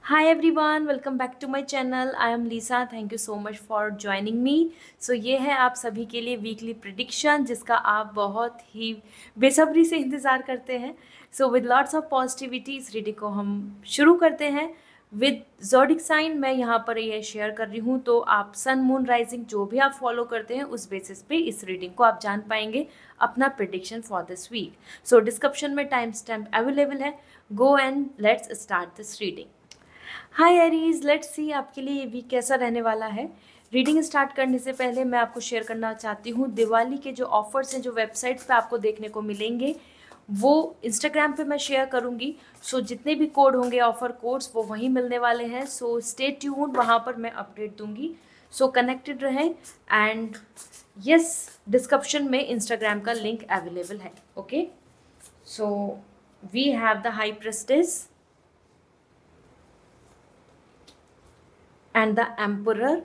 Hi everyone, welcome back to my channel. I am Lisa. Thank you so much for joining me. So ये है आप सभी के लिए वीकली प्रिडिक्शन जिसका आप बहुत ही बेसब्री से इंतज़ार करते हैं. सो विद लॉट्स ऑफ पॉजिटिविटी इस रीडिंग को हम शुरू करते हैं विद ज़ोडिक साइन. मैं यहाँ पर ये शेयर कर रही हूँ, तो आप सन मून राइजिंग जो भी आप फॉलो करते हैं उस बेसिस पे इस रीडिंग को आप जान पाएंगे अपना prediction for this week. So description में टाइम स्टैम्प अवेलेबल है. Go and let's start this reading. Hi Aries, let's see आपके लिए ये वीक कैसा रहने वाला है. रीडिंग स्टार्ट करने से पहले मैं आपको शेयर करना चाहती हूँ दिवाली के जो ऑफर्स हैं, जो वेबसाइट्स पे आपको देखने को मिलेंगे वो इंस्टाग्राम पे मैं शेयर करूँगी. सो जितने भी कोड होंगे, ऑफर कोड्स, वो वहीं मिलने वाले हैं. सो स्टे ट्यून्ड, वहाँ पर मैं अपडेट दूँगी. सो कनेक्टेड रहें. एंड यस, डिस्क्रिप्शन में इंस्टाग्राम का लिंक अवेलेबल है. Okay, so we have the high prestige and the emperor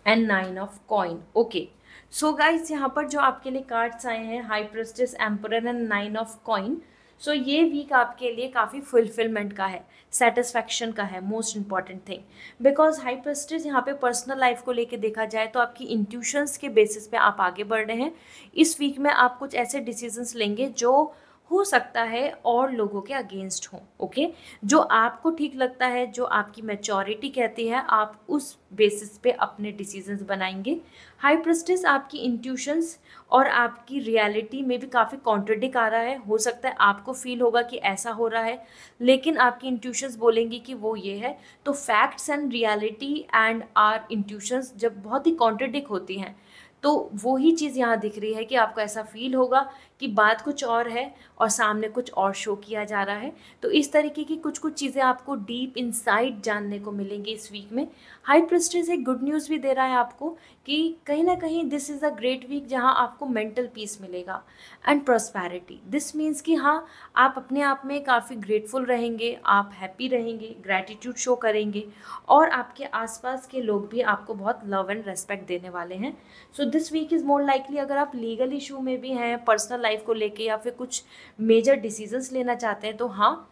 and 9 of coin. Okay, so guys, यहाँ पर जो आपके लिए कार्ड्स आए हैं, high priestess, emperor and 9 of coin. So ये वीक आपके लिए काफ़ी फुलफिलमेंट का है, सेटिस्फैक्शन का है. Most important thing, because high prestige यहाँ पे पर्सनल लाइफ को लेके देखा जाए तो आपकी इंट्यूशंस के बेसिस पे आप आगे बढ़ रहे हैं. इस वीक में आप कुछ ऐसे डिसीजंस लेंगे जो हो सकता है और लोगों के अगेंस्ट हों. ओके, जो आपको ठीक लगता है, जो आपकी मैच्योरिटी कहती है, आप उस बेसिस पे अपने डिसीजंस बनाएंगे. हाई प्रेस्टिस आपकी इंट्यूशंस और आपकी रियलिटी में भी काफ़ी कॉन्ट्रडिक्ट आ रहा है. हो सकता है आपको फील होगा कि ऐसा हो रहा है, लेकिन आपकी इंट्यूशंस बोलेंगी कि वो ये है. तो facts and reality and are intuitions जब बहुत ही कॉन्ट्रडिक्ट होती हैं, तो वो ही चीज़ यहाँ दिख रही है कि आपको ऐसा फील होगा कि बात कुछ और है और सामने कुछ और शो किया जा रहा है. तो इस तरीके की कुछ कुछ चीज़ें आपको डीप इनसाइड जानने को मिलेंगी इस वीक में. हाई प्रेस्टिज एक गुड न्यूज़ भी दे रहा है आपको कि कहीं ना कहीं this is a great week जहाँ आपको मेंटल पीस मिलेगा एंड प्रॉस्पेरिटी. दिस मीन्स कि हाँ, आप अपने आप में काफ़ी ग्रेटफुल रहेंगे, आप हैप्पी रहेंगे, ग्रैटिट्यूड शो करेंगे और आपके आसपास के लोग भी आपको बहुत लव एंड रेस्पेक्ट देने वाले हैं. सो this week is more likely, अगर आप लीगल इशू में भी हैं, पर्सनल लाइफ को लेके, या फिर कुछ मेजर डिसीजंस लेना चाहते हैं, तो हाँ,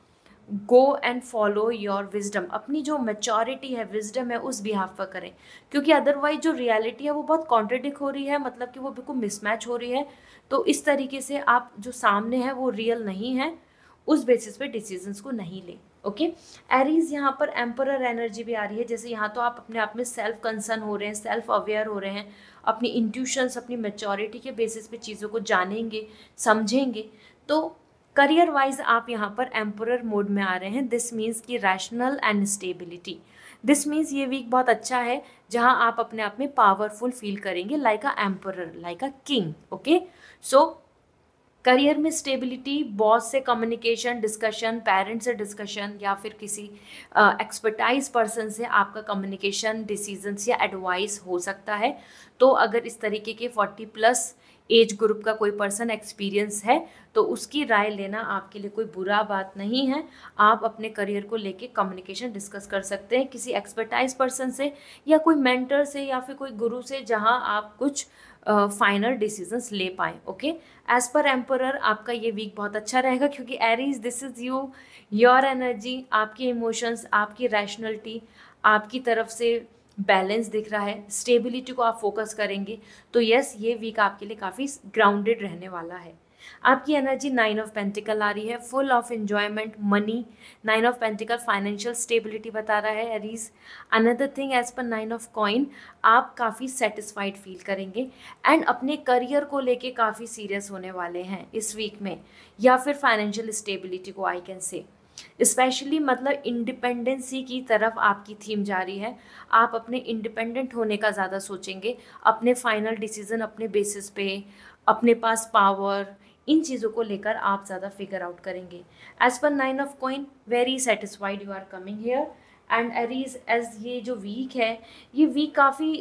go and follow your wisdom. अपनी जो मैच्योरिटी है, विजडम है, उस बिहाफ पर करें, क्योंकि अदरवाइज जो रियलिटी है वो बहुत कॉन्ट्रडिक्ट हो रही है, मतलब कि वो बिल्कुल मिसमैच हो रही है. तो इस तरीके से आप जो सामने है वो रियल नहीं है, उस बेसिस पे डिसीजंस को नहीं लें. ओके, एरीज यहाँ पर एम्परर एनर्जी भी आ रही है. जैसे यहाँ तो आप अपने आप में सेल्फ कंसर्न हो रहे हैं, सेल्फ अवेयर हो रहे हैं, अपनी इंट्यूशंस, अपनी मैच्योरिटी के बेसिस पे चीज़ों को जानेंगे, समझेंगे. तो करियर वाइज आप यहाँ पर एम्परर मोड में आ रहे हैं. दिस मीन्स कि rational and stability. This means ये वीक बहुत अच्छा है जहाँ आप अपने आप में पावरफुल फील करेंगे, like a emperor, like a king. Okay, so career में स्टेबिलिटी, बॉस से कम्युनिकेशन, डिस्कशन, पेरेंट्स से डिस्कशन, या फिर किसी एक्सपर्टाइज पर्सन से आपका कम्युनिकेशन, डिसीजंस या एडवाइस हो सकता है. तो अगर इस तरीके के 40+ एज ग्रुप का कोई पर्सन एक्सपीरियंस है तो उसकी राय लेना आपके लिए कोई बुरा बात नहीं है. आप अपने करियर को लेके कम्युनिकेशन डिस्कस कर सकते हैं किसी एक्सपर्टाइज पर्सन से, या कोई मेंटर से, या फिर कोई गुरु से, जहां आप कुछ फाइनल डिसीजंस ले पाएँ. ओके, एज पर एम्परर आपका ये वीक बहुत अच्छा रहेगा, क्योंकि Aries, this is you, your energy, आपके इमोशंस, आपकी रैशनलिटी, आपकी तरफ से बैलेंस दिख रहा है, स्टेबिलिटी को आप फोकस करेंगे. तो यस, ये वीक आपके लिए काफ़ी ग्राउंडेड रहने वाला है. आपकी एनर्जी 9 ऑफ पेंटिकल आ रही है, full of enjoyment, money. 9 of pentacle financial stability बता रहा है Aries. Another thing, as per 9 of coin, आप काफ़ी सेटिस्फाइड फील करेंगे एंड अपने करियर को लेके काफ़ी सीरियस होने वाले हैं इस वीक में, या फिर फाइनेंशियल स्टेबिलिटी को आई कैन से स्पेशली, मतलब इंडिपेंडेंसी की तरफ आपकी थीम जा रही है. आप अपने इंडिपेंडेंट होने का ज़्यादा सोचेंगे, अपने फाइनल डिसीजन अपने बेसिस पे, अपने पास पावर, इन चीज़ों को लेकर आप ज़्यादा फिगर आउट करेंगे. As per 9 of coin, very satisfied you are coming here. And Aries, as ये जो वीक है, ये वीक काफ़ी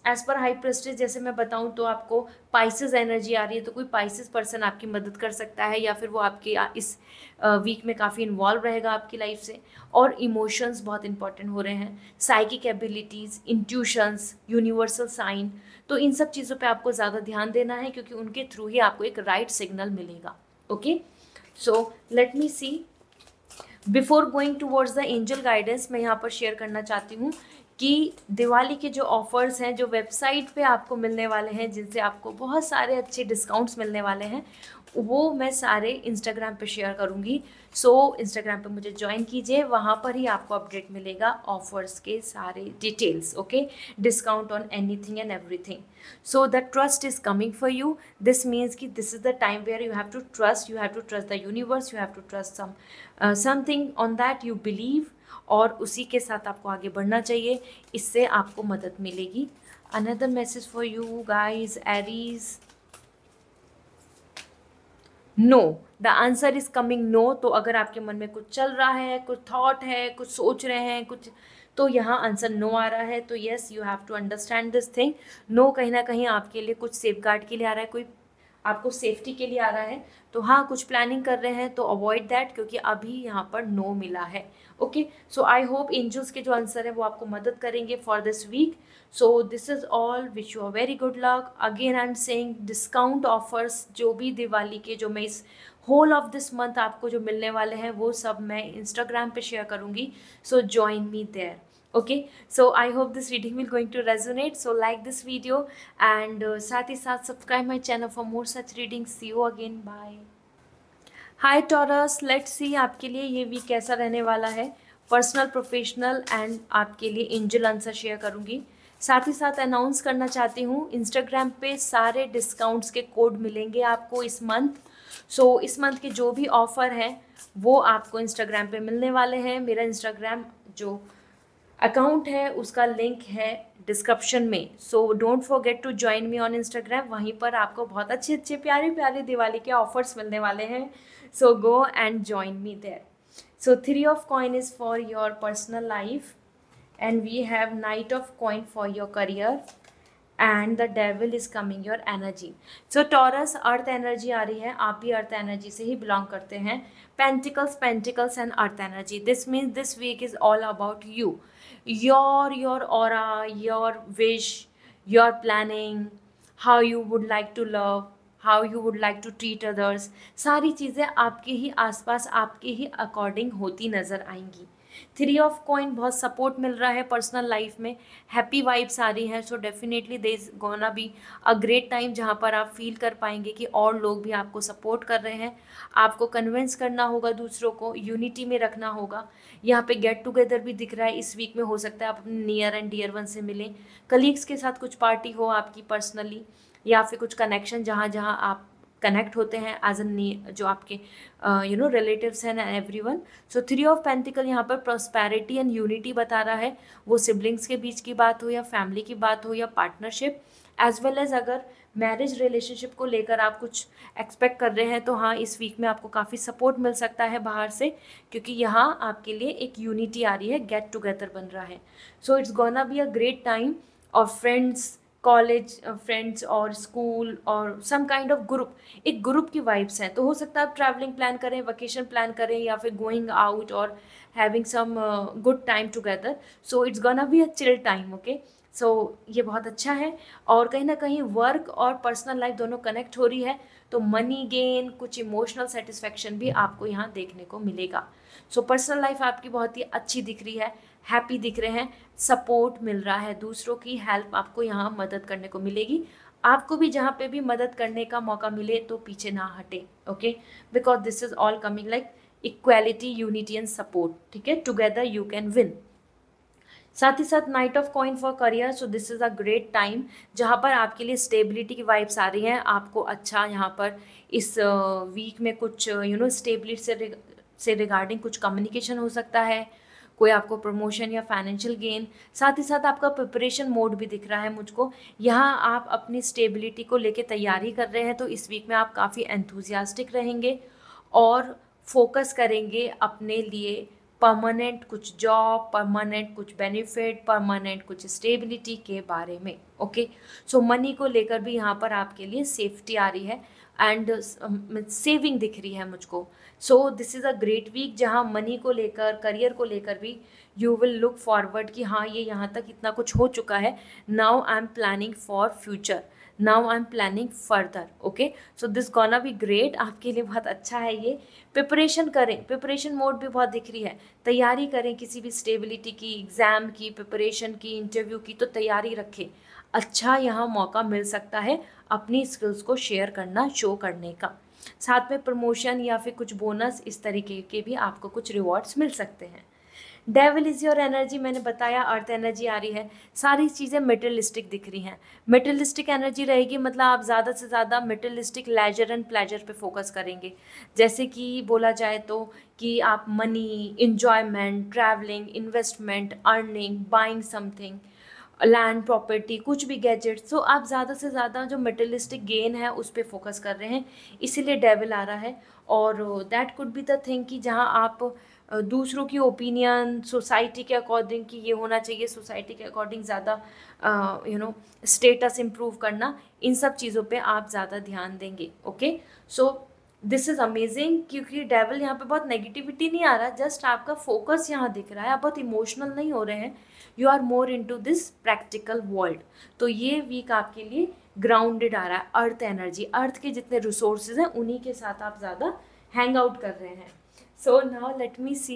एज पर हाई प्रेस्टिज, जैसे मैं बताऊं तो आपको पाइसेस एनर्जी आ रही है. तो कोई पाइसेस पर्सन आपकी मदद कर सकता है, या फिर वो आपके इस वीक में काफ़ी इन्वॉल्व रहेगा आपकी लाइफ से. और इमोशंस बहुत इंपॉर्टेंट हो रहे हैं, psychic abilities, intuitions, universal sign. तो इन सब चीज़ों पे आपको ज़्यादा ध्यान देना है, क्योंकि उनके थ्रू ही आपको एक राइट सिग्नल मिलेगा. Okay, so let me see before going towards the angel guidance, मैं यहाँ पर शेयर करना चाहती हूँ कि दिवाली के जो ऑफर्स हैं, जो वेबसाइट पे आपको मिलने वाले हैं, जिनसे आपको बहुत सारे अच्छे डिस्काउंट्स मिलने वाले हैं, वो मैं सारे इंस्टाग्राम पे शेयर करूँगी। सो इंस्टाग्राम पे मुझे ज्वाइन कीजिए, वहाँ पर ही आपको अपडेट मिलेगा ऑफर्स के सारे details, okay, discount on anything and everything. So the trust is coming for you. This means कि this is the time where you have to trust the universe, you have to trust something on that you believe, और उसी के साथ आपको आगे बढ़ना चाहिए, इससे आपको मदद मिलेगी। Another message for you guys, Aries, no, the answer is coming no. तो अगर आपके मन में कुछ चल रहा है, कुछ थॉट है, कुछ सोच रहे हैं कुछ, तो यहाँ आंसर नो आ रहा है। तो yes, you have to understand this thing. No कहीं ना कहीं आपके लिए कुछ सेफ गार्ड के लिए आ रहा है, कोई आपको सेफ्टी के लिए आ रहा है। तो हाँ, कुछ प्लानिंग कर रहे हैं तो अवॉइड दैट, क्योंकि अभी यहाँ पर नो मिला है। Okay, so I hope angels के जो आंसर है वो आपको मदद करेंगे for this week. So this is all, wish you a very good luck. Again I am saying discount offers जो भी दिवाली के, जो मैं इस होल ऑफ दिस मंथ आपको जो मिलने वाले हैं, वो सब मैं इंस्टाग्राम पे शेयर करूँगी। So join me there. Okay, so I hope this reading will going to resonate, so like this video and साथ ही साथ subscribe my channel for more such readings. See you again, bye. Hi Taurus, let's see आपके लिए ये week कैसा रहने वाला है, पर्सनल, प्रोफेशनल एंड आपके लिए एंजल आंसर शेयर करूँगी। साथ ही साथ अनाउंस करना चाहती हूँ, इंस्टाग्राम पे सारे डिस्काउंट्स के कोड मिलेंगे आपको इस मंथ। सो इस मंथ के जो भी ऑफ़र हैं वो आपको इंस्टाग्राम पे मिलने वाले हैं। मेरा इंस्टाग्राम जो अकाउंट है उसका लिंक है डिस्क्रिप्शन में, so don't forget to join me on Instagram. वहीं पर आपको बहुत अच्छे अच्छे प्यारे प्यारे दिवाली के ऑफर्स मिलने वाले हैं। So go and join me there. So 3 of coin is for your personal life and we have knight of coin for your career and the devil is coming your energy. So Taurus, earth energy आ रही है, आप भी earth energy से ही belong करते हैं। Pentacles and earth energy, this means this week is all about you, your aura, your wish, your planning, how you would like to love, how you would like to treat others, सारी चीज़ें आपके ही आसपास, आपके ही according होती नज़र आएंगी। 3 of coin, बहुत support मिल रहा है पर्सनल लाइफ में, हैप्पी वाइब्स आ रही हैं। So definitely there is gonna be a great time जहाँ पर आप फील कर पाएंगे कि और लोग भी आपको सपोर्ट कर रहे हैं। आपको कन्विंस करना होगा, दूसरों को यूनिटी में रखना होगा। यहाँ पे गेट टुगेदर भी दिख रहा है इस वीक में, हो सकता है आप अपने नियर एंड डियर वन से मिलें, कलीग्स के साथ कुछ पार्टी हो आपकी पर्सनली, या फिर कुछ कनेक्शन जहाँ जहाँ आप कनेक्ट होते हैं एज अ जो आपके रिलेटिव्स हैं and everyone. So 3 of pentacle यहाँ पर प्रॉस्पेरिटी एंड यूनिटी बता रहा है, वो सिबलिंग्स के बीच की बात हो या फैमिली की बात हो या पार्टनरशिप, एज वेल एज अगर मैरिज रिलेशनशिप को लेकर आप कुछ एक्सपेक्ट कर रहे हैं तो हाँ, इस वीक में आपको काफ़ी सपोर्ट मिल सकता है बाहर से, क्योंकि यहाँ आपके लिए एक यूनिटी आ रही है, गेट टुगेदर बन रहा है। So it's gonna be a great time of friends, college friends और स्कूल और सम काइंड ऑफ ग्रुप, एक ग्रुप की वाइब्स हैं। तो हो सकता है आप ट्रैवलिंग प्लान करें, वेकेशन प्लान करें, या फिर गोइंग आउट और having some good time together. So it's gonna be a chill time, okay. So ये बहुत अच्छा है, और कहीं ना कहीं वर्क और पर्सनल लाइफ दोनों कनेक्ट हो रही है, तो मनी गेन, कुछ इमोशनल सेटिस्फैक्शन भी आपको यहाँ देखने को मिलेगा। सो पर्सनल लाइफ आपकी बहुत ही अच्छी दिख रही है, हैप्पी दिख रहे हैं, सपोर्ट मिल रहा है, दूसरों की हेल्प आपको यहाँ मदद करने को मिलेगी। आपको भी जहाँ पे भी मदद करने का मौका मिले तो पीछे ना हटे, okay, because this is all coming like equality, unity and support, ठीक है, टुगेदर यू कैन विन। साथ ही साथ night of coin for career, so this is a great time जहाँ पर आपके लिए स्टेबिलिटी की वाइब्स आ रही हैं। आपको अच्छा यहाँ पर इस वीक में कुछ स्टेबिलिटी से रिगार्डिंग कुछ कम्युनिकेशन हो सकता है, कोई आपको प्रमोशन या फाइनेंशियल गेन। साथ ही साथ आपका प्रिपरेशन मोड भी दिख रहा है मुझको, यहाँ आप अपनी स्टेबिलिटी को लेके तैयारी कर रहे हैं। तो इस वीक में आप काफ़ी एंथुजियास्टिक रहेंगे और फोकस करेंगे अपने लिए परमानेंट कुछ जॉब, परमानेंट कुछ बेनिफिट, परमानेंट कुछ स्टेबिलिटी के बारे में, ओके। सो मनी को लेकर भी यहाँ पर आपके लिए सेफ्टी आ रही है एंड सेविंग दिख रही है मुझको। So this is a great week जहाँ मनी को लेकर, करियर को लेकर भी यू विल लुक फॉरवर्ड कि हाँ, ये यहाँ तक इतना कुछ हो चुका है, now I am planning for future. Now I am planning further. Okay, so this gonna be great, आपके लिए बहुत अच्छा है ये। प्रिपरेशन करें, प्रिपरेशन मोड भी बहुत दिख रही है, तैयारी करें किसी भी स्टेबिलिटी की, एग्ज़ाम की, प्रिपरेशन की, इंटरव्यू की, तो तैयारी रखें। अच्छा यहाँ मौका मिल सकता है अपनी स्किल्स को शेयर करना, शो करने का। साथ में प्रमोशन या फिर कुछ बोनस, इस तरीके के भी आपको कुछ रिवॉर्ड्स मिल सकते हैं। डेविल इज़ योर एनर्जी, मैंने बताया अर्थ एनर्जी आ रही है, सारी चीज़ें मेटेरियलिस्टिक दिख रही हैं। मेटेरियलिस्टिक एनर्जी रहेगी मतलब आप ज़्यादा से ज़्यादा मेटेरियलिस्टिक लेजर एंड प्लेजर पे फोकस करेंगे। जैसे कि बोला जाए तो कि आप money, enjoyment, travelling, investment, earning, buying something, land property, कुछ भी गैजेट्स, तो आप ज़्यादा से ज़्यादा जो मटेरियलिस्टिक गेन है उस पर फोकस कर रहे हैं, इसीलिए डेविल आ रहा है। और that could be the thing कि जहाँ आप दूसरों की ओपिनियन, सोसाइटी के अकॉर्डिंग कि ये होना चाहिए, सोसाइटी के अकॉर्डिंग ज़्यादा स्टेटस इम्प्रूव करना, इन सब चीज़ों पे आप ज़्यादा ध्यान देंगे। Okay, so this is amazing, क्योंकि डेविल यहाँ पे बहुत नेगेटिविटी नहीं आ रहा, जस्ट आपका फोकस यहाँ दिख रहा है, आप बहुत इमोशनल नहीं हो रहे हैं, you are more into this practical world. तो ये वीक आपके लिए ग्राउंडेड आ रहा है, अर्थ एनर्जी, अर्थ के जितने रिसोर्सेज हैं उन्हीं के साथ आप ज़्यादा हैंग आउट कर रहे हैं। So now let me see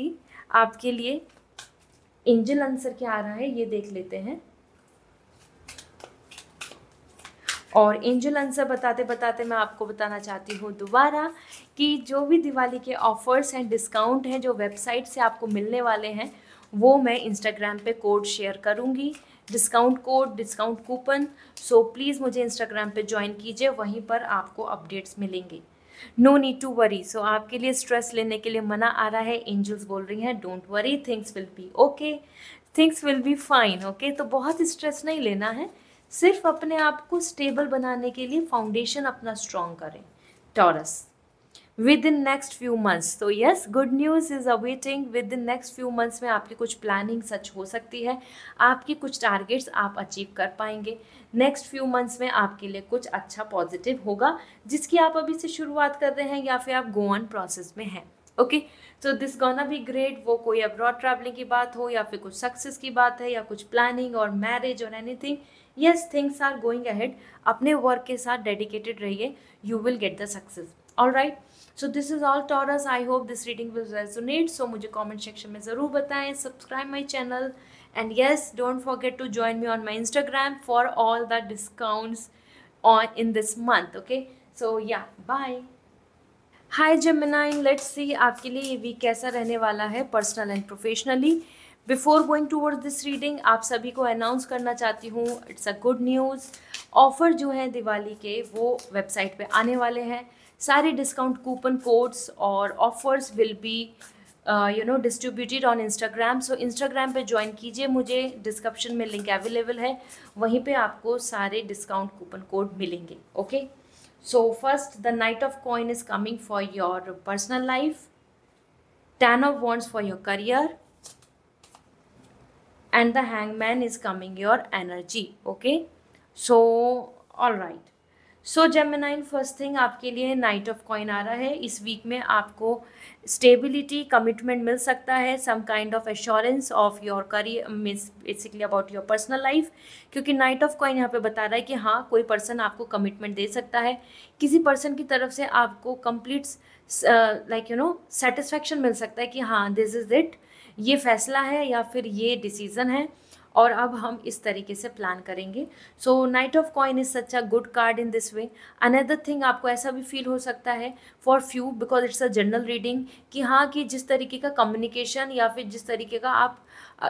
आपके लिए एंजल आंसर क्या आ रहा है, ये देख लेते हैं। और एंजल आंसर बताते बताते मैं आपको बताना चाहती हूँ दोबारा कि जो भी दिवाली के ऑफर्स एंड डिस्काउंट हैं जो वेबसाइट से आपको मिलने वाले हैं, वो मैं इंस्टाग्राम पे कोड शेयर करूँगी, discount code, discount coupon. So please मुझे इंस्टाग्राम पे ज्वाइन कीजिए, वहीं पर आपको अपडेट्स मिलेंगे। नो नीड टू वरी, सो आपके लिए स्ट्रेस लेने के लिए मना आ रहा है, एंजल्स बोल रही हैं don't worry, things will be okay, things will be fine. Okay, तो बहुत स्ट्रेस नहीं लेना है, सिर्फ अपने आप को स्टेबल बनाने के लिए फाउंडेशन अपना स्ट्रॉन्ग करें। Taurus, within next few months, तो yes, good news is awaiting, within next few months में आपकी कुछ प्लानिंग सच हो सकती है, आपकी कुछ टारगेट्स आप अचीव कर पाएंगे। नेक्स्ट फ्यू मंथ्स में आपके लिए कुछ अच्छा पॉजिटिव होगा, जिसकी आप अभी से शुरुआत कर रहे हैं या फिर आप गो ऑन प्रोसेस में हैं। Okay, so this gonna be great, वो कोई अब्रॉड ट्रैवलिंग की बात हो या फिर कुछ सक्सेस की बात है या कुछ प्लानिंग और मैरिज और anything, yes, things are going ahead. अपने वर्क के साथ डेडिकेटेड रहिए, you will get the success. Alright, so this is all Taurus, I hope this reading will resonate. So मुझे कमेंट सेक्शन में ज़रूर बताएं, subscribe my channel, and yes, don't forget to join me on my Instagram for all the discounts on in this month. Okay, so yeah, bye. Hi Gemini, let's see आपके लिए ये week कैसा रहने वाला है personal and professionally. Before going towards this reading, आप सभी को अनाउंस करना चाहती हूँ, it's a good news, offer जो है दिवाली के वो वेबसाइट पे आने वाले हैं। सारे डिस्काउंट कूपन कोड्स और offers will be distributed on Instagram. So Instagram पे ज्वाइन कीजिए, मुझे डिस्क्रिप्शन में लिंक अवेलेबल है, वहीं पे आपको सारे डिस्काउंट कूपन कोड मिलेंगे। Okay, so first, the knight of coin is coming for your personal life, 10 of wands for your career, and the hangman is coming your energy. Okay, so all right, so जेमिनाइन, first thing आपके लिए night of coin आ रहा है। इस week में आपको stability, commitment मिल सकता है, some kind of assurance of your career, means basically about your personal life, क्योंकि नाइट ऑफ कॉइन यहाँ पे बता रहा है कि हाँ, कोई पर्सन आपको कमिटमेंट दे सकता है, किसी पर्सन की तरफ से आपको कंप्लीट सेटिस्फैक्शन मिल सकता है कि हाँ, दिस इज़ इट, ये फैसला है या फिर ये डिसीज़न है और अब हम इस तरीके से प्लान करेंगे। So knight of coin is such a good card in this way. Another thing, आपको ऐसा भी फील हो सकता है for few, because it's a general reading, कि हाँ, कि जिस तरीके का कम्युनिकेशन या फिर जिस तरीके का आप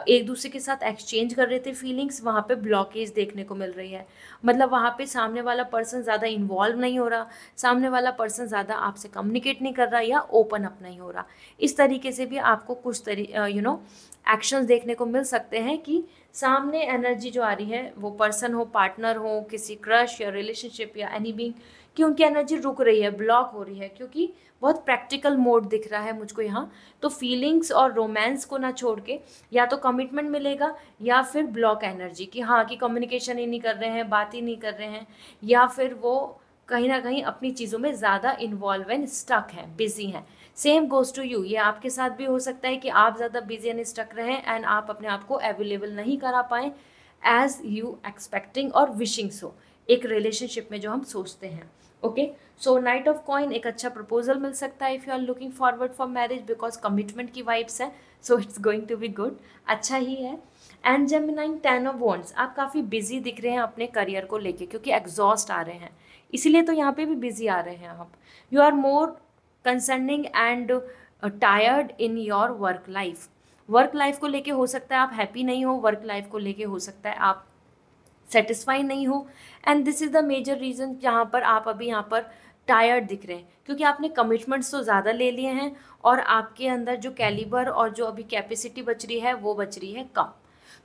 एक दूसरे के साथ एक्सचेंज कर रहे थे फीलिंग्स, वहाँ पे ब्लॉकेज देखने को मिल रही है। मतलब वहाँ पे सामने वाला पर्सन ज़्यादा इन्वॉल्व नहीं हो रहा, सामने वाला पर्सन ज़्यादा आपसे कम्युनिकेट नहीं कर रहा या ओपन अप नहीं हो रहा। इस तरीके से भी आपको कुछ एक्शंस देखने को मिल सकते हैं कि सामने एनर्जी जो आ रही है, वो पर्सन हो, पार्टनर हो, किसी क्रश या रिलेशनशिप या एनी बीइंग, कि उनकी एनर्जी रुक रही है, ब्लॉक हो रही है, क्योंकि बहुत प्रैक्टिकल मोड दिख रहा है मुझको यहाँ। तो फीलिंग्स और रोमांस को ना छोड़ के या तो कमिटमेंट मिलेगा या फिर ब्लॉक एनर्जी, कि हाँ, कि कम्युनिकेशन ही नहीं कर रहे हैं, बात ही नहीं कर रहे हैं, या फिर वो कहीं ना कहीं अपनी चीज़ों में ज़्यादा इन्वॉल्व एंड स्टक हैं, बिजी हैं। सेम गोज टू यू, ये आपके साथ भी हो सकता है कि आप ज़्यादा बिजी एंड स्टक रहें एंड आप अपने आप को अवेलेबल नहीं करा पाएँ एज यू एक्सपेक्टिंग और विशिंग सो। एक रिलेशनशिप में जो हम सोचते हैं। Okay, so knight of coin एक अच्छा प्रपोजल मिल सकता है if you are looking forward for marriage, because commitment की वाइब्स है, so it's going to be good, अच्छा ही है। एंड जेमिनाई 10 ऑफ वॉन्ड्स, आप काफ़ी बिजी दिख रहे हैं अपने करियर को लेके, क्योंकि एग्जॉस्ट आ रहे हैं, इसीलिए तो यहाँ पे भी बिजी आ रहे हैं आप। You are more concerning and tired in your work life. Work life को लेके हो सकता है आप हैप्पी नहीं हो, वर्क लाइफ को लेके हो सकता है आप सेटिस्फाई नहीं हो, and this is the major reason जहाँ पर आप अभी यहाँ पर टायर्ड दिख रहे हैं, क्योंकि आपने कमिटमेंट्स तो ज़्यादा ले लिए हैं और आपके अंदर जो कैलिबर और जो अभी कैपेसिटी बच रही है वो बच रही है कम।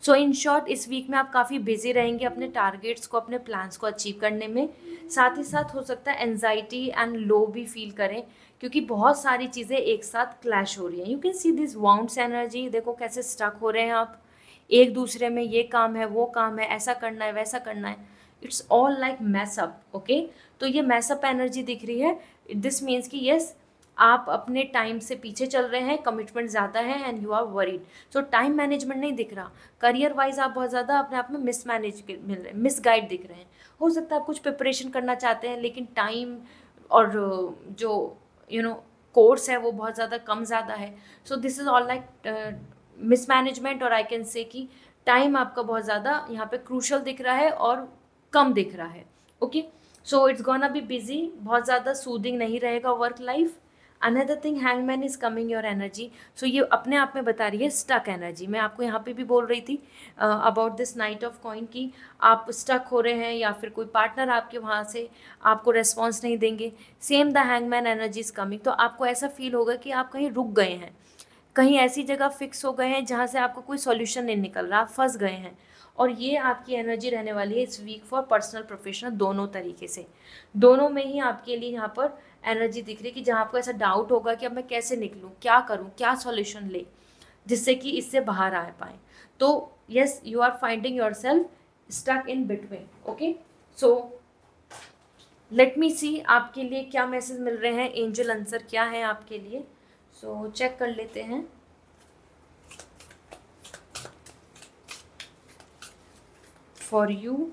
सो इन शॉर्ट इस वीक में आप काफ़ी बिजी रहेंगे अपने टारगेट्स को, अपने प्लान्स को अचीव करने में। साथ ही साथ हो सकता है एनजाइटी एंड लो भी फील करें, क्योंकि बहुत सारी चीज़ें एक साथ क्लैश हो रही हैं। You can see this wounds energy, देखो कैसे स्टक हो रहे हैं आप एक दूसरे में, ये काम है वो काम है, ऐसा करना है वैसा करना है, it's all like mess up. Okay, तो ये मैसअप एनर्जी दिख रही है, दिस मीन्स कि यस आप अपने टाइम से पीछे चल रहे हैं, कमिटमेंट ज़्यादा है and you are worried. So time management नहीं दिख रहा, करियर वाइज आप बहुत ज़्यादा अपने आप में मिसमैनेज मिल रहे हैं, मिसगाइड दिख रहे हैं। हो सकता है आप कुछ प्रिपरेशन करना चाहते हैं लेकिन टाइम और जो कोर्स है वो बहुत ज़्यादा कम ज़्यादा है। सो this is all like mismanagement, और आई कैन से कि टाइम आपका बहुत ज़्यादा यहाँ पे क्रूशल दिख रहा है और कम दिख रहा है। Okay, so it's gonna be busy, बहुत ज़्यादा सूदिंग नहीं रहेगा work life. Another thing, hangman is coming your energy, so ये अपने आप में बता रही है स्टक एनर्जी। मैं आपको यहाँ पे भी बोल रही थी about this night of coin की आप स्टक हो रहे हैं या फिर कोई पार्टनर आपके वहाँ से आपको रेस्पॉन्स नहीं देंगे। Same the hangman energy is coming, तो आपको ऐसा फील होगा कि आप कहीं रुक गए हैं, कहीं ऐसी जगह फिक्स हो गए हैं जहाँ से आपको कोई सॉल्यूशन नहीं निकल रहा, आप फंस गए हैं। और ये आपकी एनर्जी रहने वाली है इस वीक फॉर पर्सनल प्रोफेशनल दोनों तरीके से, दोनों में ही आपके लिए यहाँ पर एनर्जी दिख रही है कि जहाँ आपको ऐसा डाउट होगा कि अब मैं कैसे निकलूँ, क्या करूँ, क्या सॉल्यूशन ले जिससे कि इससे बाहर आ पाएँ। तो yes, you are finding yourself stuck in between. Okay, so let me see आपके लिए क्या मैसेज मिल रहे हैं, एंजल आंसर क्या है आपके लिए। सो चेक कर लेते हैं। फॉर यू,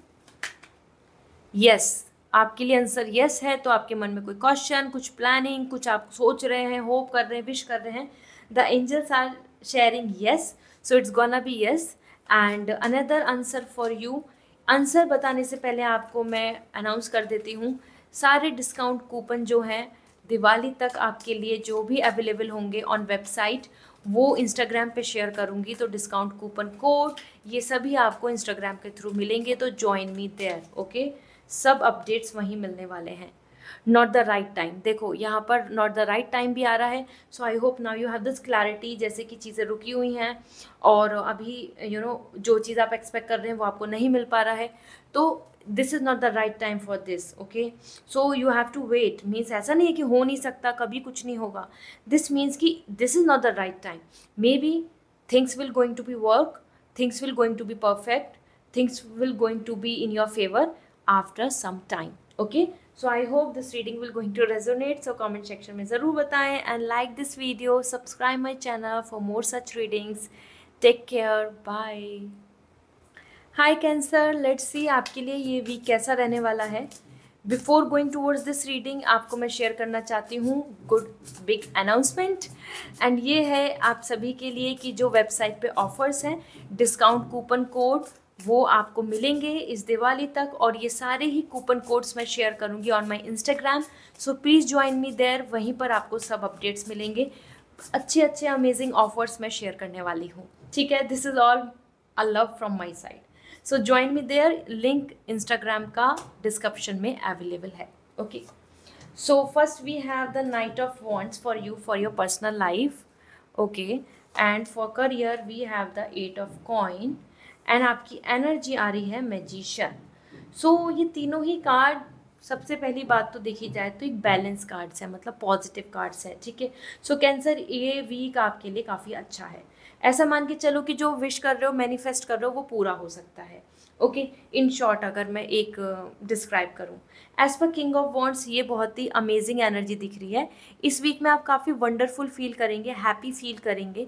यस, आपके लिए आंसर यस है, तो आपके मन में कोई क्वेश्चन, कुछ प्लानिंग, कुछ आप सोच रहे हैं, होप कर रहे हैं, विश कर रहे हैं, the angels are sharing yes, so it's gonna be yes. And another answer for you, answer बताने से पहले आपको मैं अनाउंस कर देती हूँ, सारे डिस्काउंट कूपन जो हैं दिवाली तक आपके लिए जो भी अवेलेबल होंगे ऑन वेबसाइट वो इंस्टाग्राम पे शेयर करूँगी, तो डिस्काउंट कूपन कोड ये सभी आपको इंस्टाग्राम के थ्रू मिलेंगे, तो ज्वाइन मी देयर। ओके, सब अपडेट्स वहीं मिलने वाले हैं। नॉट द राइट टाइम, देखो यहाँ पर नॉट द राइट टाइम भी आ रहा है, so I hope now you have this clarity, जैसे कि चीज़ें रुकी हुई हैं और अभी जो चीज़ आप एक्सपेक्ट कर रहे हैं वो आपको नहीं मिल पा रहा है, तो this is not the right time for this. Okay, so you have to wait, means ऐसा नहीं है कि हो नहीं सकता, कभी कुछ नहीं होगा, दिस मीन्स कि this is not the right time, maybe things will going to be work, things will going to be perfect, things will going to be in your favour after some time. Okay, so I hope this reading will going to resonate, so comment section में ज़रूर बताएं and like this video, subscribe my channel for more such readings. Take care, bye. Hi cancer, let's see आपके लिए ये week कैसा रहने वाला है। Before going towards this reading आपको मैं शेयर करना चाहती हूँ गुड बिग अनाउंसमेंट, एंड ये है आप सभी के लिए कि जो वेबसाइट पे ऑफर्स हैं, डिस्काउंट कूपन कोड वो आपको मिलेंगे इस दिवाली तक, और ये सारे ही कूपन कोड्स मैं शेयर करूँगी on my Instagram, so please join me there, वहीं पर आपको सब अपडेट्स मिलेंगे, अच्छे अच्छे अमेजिंग ऑफर्स मैं शेयर करने वाली हूँ। ठीक है, this is all a love from my side, so join me there, link Instagram का डिस्क्रिप्शन में अवेलेबल है। Okay, so first we have the knight of wands for you for your personal life. Okay, and for career we have the 8 of coin, and आपकी energy आ रही है magician. सो ये तीनों ही card, सबसे पहली बात तो देखी जाए तो एक बैलेंस कार्ड्स है, मतलब पॉजिटिव कार्ड्स है। ठीक है, सो कैंसर ये वीक आपके लिए काफ़ी अच्छा है, ऐसा मान के चलो कि जो विश कर रहे हो, मैनिफेस्ट कर रहे हो वो पूरा हो सकता है। ओके, इन शॉर्ट अगर मैं एक डिस्क्राइब करूँ, as per king of wands ये बहुत ही अमेजिंग एनर्जी दिख रही है। इस वीक में आप काफ़ी वंडरफुल फील करेंगे, हैप्पी फील करेंगे,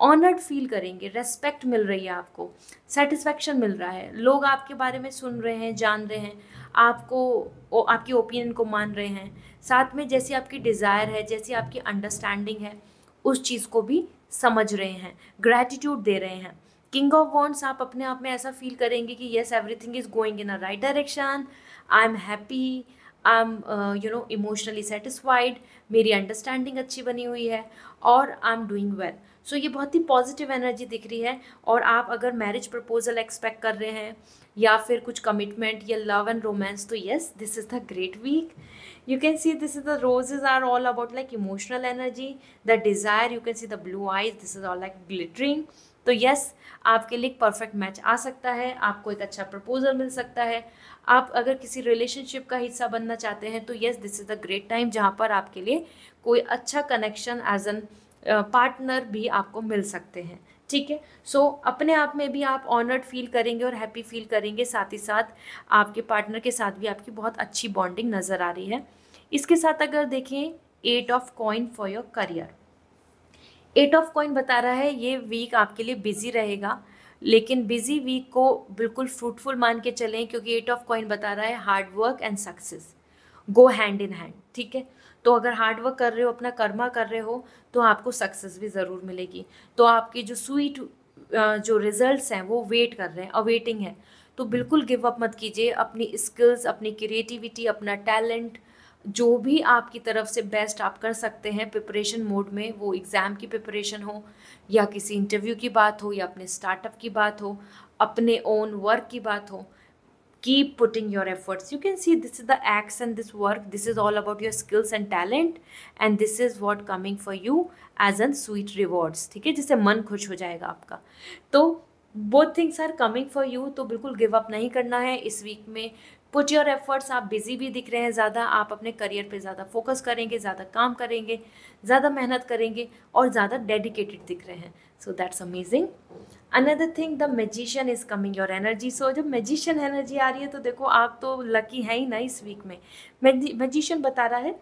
ऑनर्ड फील करेंगे, रेस्पेक्ट मिल रही है आपको, सेटिस्फैक्शन मिल रहा है, लोग आपके बारे में सुन रहे हैं, जान रहे हैं, आपको आपकी ओपिनियन को मान रहे हैं, साथ में जैसी आपकी डिज़ायर है, जैसी आपकी अंडरस्टैंडिंग है, उस चीज़ को भी समझ रहे हैं, ग्रैटिट्यूड दे रहे हैं। किंग ऑफ वॉन्ड्स आप अपने आप में ऐसा फील करेंगे कि yes everything is going in a right direction, I am happy, I am emotionally satisfied, मेरी अंडरस्टैंडिंग अच्छी बनी हुई है और आई एम डूइंग वेल। सो ये बहुत ही पॉजिटिव एनर्जी दिख रही है। और आप अगर मैरिज प्रपोजल एक्सपेक्ट कर रहे हैं या फिर कुछ कमिटमेंट या लव एंड रोमांस, तो yes this is the great week. You can see this is the roses are all about like emotional energy, the desire, you can see the blue eyes, this is all like glittering. तो yes आपके लिए एक perfect match आ सकता है, आपको एक अच्छा proposal मिल सकता है। आप अगर किसी रिलेशनशिप का हिस्सा बनना चाहते हैं तो yes this is the great time जहाँ पर आपके लिए कोई अच्छा कनेक्शन एज एन पार्टनर भी आपको मिल सकते हैं। ठीक है, सो अपने आप में भी आप ऑनर्ड फील करेंगे और हैप्पी फील करेंगे, साथ ही साथ आपके पार्टनर के साथ भी आपकी बहुत अच्छी बॉन्डिंग नज़र आ रही है। इसके साथ अगर देखें 8 of coin for your career, 8 of coin बता रहा है ये वीक आपके लिए बिजी रहेगा, लेकिन बिजी वीक को बिल्कुल फ्रूटफुल मान के चलें, क्योंकि 8 ऑफ कॉइन बता रहा है hard work and success go hand in hand. ठीक है, तो अगर हार्ड वर्क कर रहे हो, अपना कर्मा कर रहे हो, तो आपको सक्सेस भी ज़रूर मिलेगी। तो आपकी जो स्वीट जो रिजल्ट्स हैं वो वेट कर रहे हैं, अवेटिंग है, तो बिल्कुल गिव अप मत कीजिए। अपनी स्किल्स, अपनी क्रिएटिविटी, अपना टैलेंट, जो भी आपकी तरफ से बेस्ट आप कर सकते हैं प्रिपरेशन मोड में, वो एग्ज़ाम की प्रिपरेशन हो या किसी इंटरव्यू की बात हो या अपने स्टार्टअप की बात हो, अपने ओन वर्क की बात हो, keep putting your efforts. You can see this is the acts and this work, this is all about your skills and talent, and this is what coming for you as an sweet rewards. ठीक है, जिससे मन खुश हो जाएगा आपका। तो both things are coming for you, तो बिल्कुल गिव अप नहीं करना है इस वीक में। पुट योर एफर्ट्स, आप बिजी भी दिख रहे हैं ज़्यादा, आप अपने करियर पे ज़्यादा फोकस करेंगे, ज़्यादा काम करेंगे, ज़्यादा मेहनत करेंगे और ज़्यादा डेडिकेटेड दिख रहे हैं। So that's amazing. Another thing, the magician is coming your energy. So जब मैजिशियन एनर्जी आ रही है तो देखो आप तो लकी हैं ही ना इस वीक में। मैजिशियन बता रहा है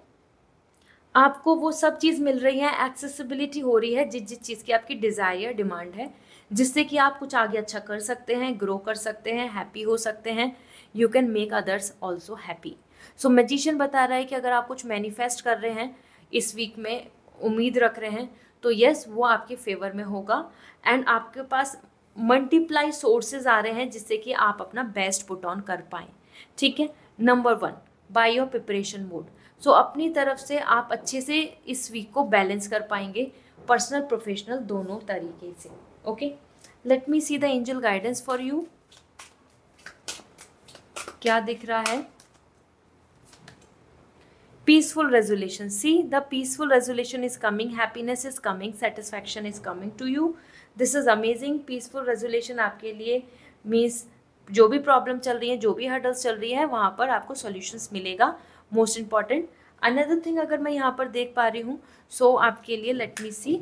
आपको वो सब चीज़ मिल रही है, एक्सेसिबिलिटी हो रही है जिस जिस चीज़ की आपकी डिज़ायर, डिमांड है, जिससे कि आप कुछ आगे अच्छा कर सकते हैं, ग्रो कर सकते हैं, हैप्पी हो सकते हैं। You can make others also happy. So magician बता रहा है कि अगर आप कुछ मैनिफेस्ट कर रहे हैं इस वीक में, उम्मीद रख रहे हैं, तो यस वो आपके फेवर में होगा एंड आपके पास मल्टीप्लाई सोर्सेज आ रहे हैं जिससे कि आप अपना बेस्ट पुट ऑन कर पाएँ। ठीक है, number 1, by your preparation mode. So अपनी तरफ से आप अच्छे से इस वीक को बैलेंस कर पाएंगे, पर्सनल प्रोफेशनल दोनों तरीके से। Okay, late me see the angel guidance for you. क्या दिख रहा है? Peaceful resolution. See, the peaceful resolution is coming, happiness is coming, satisfaction is coming to you. This is amazing. Peaceful resolution आपके लिए means जो भी problem चल रही है, जो भी हर्डल्स चल रही है, वहाँ पर आपको सॉल्यूशंस मिलेगा। मोस्ट इम्पॉर्टेंट अनदर थिंग अगर मैं यहाँ पर देख पा रही हूँ, सो आपके लिए लेट मी सी,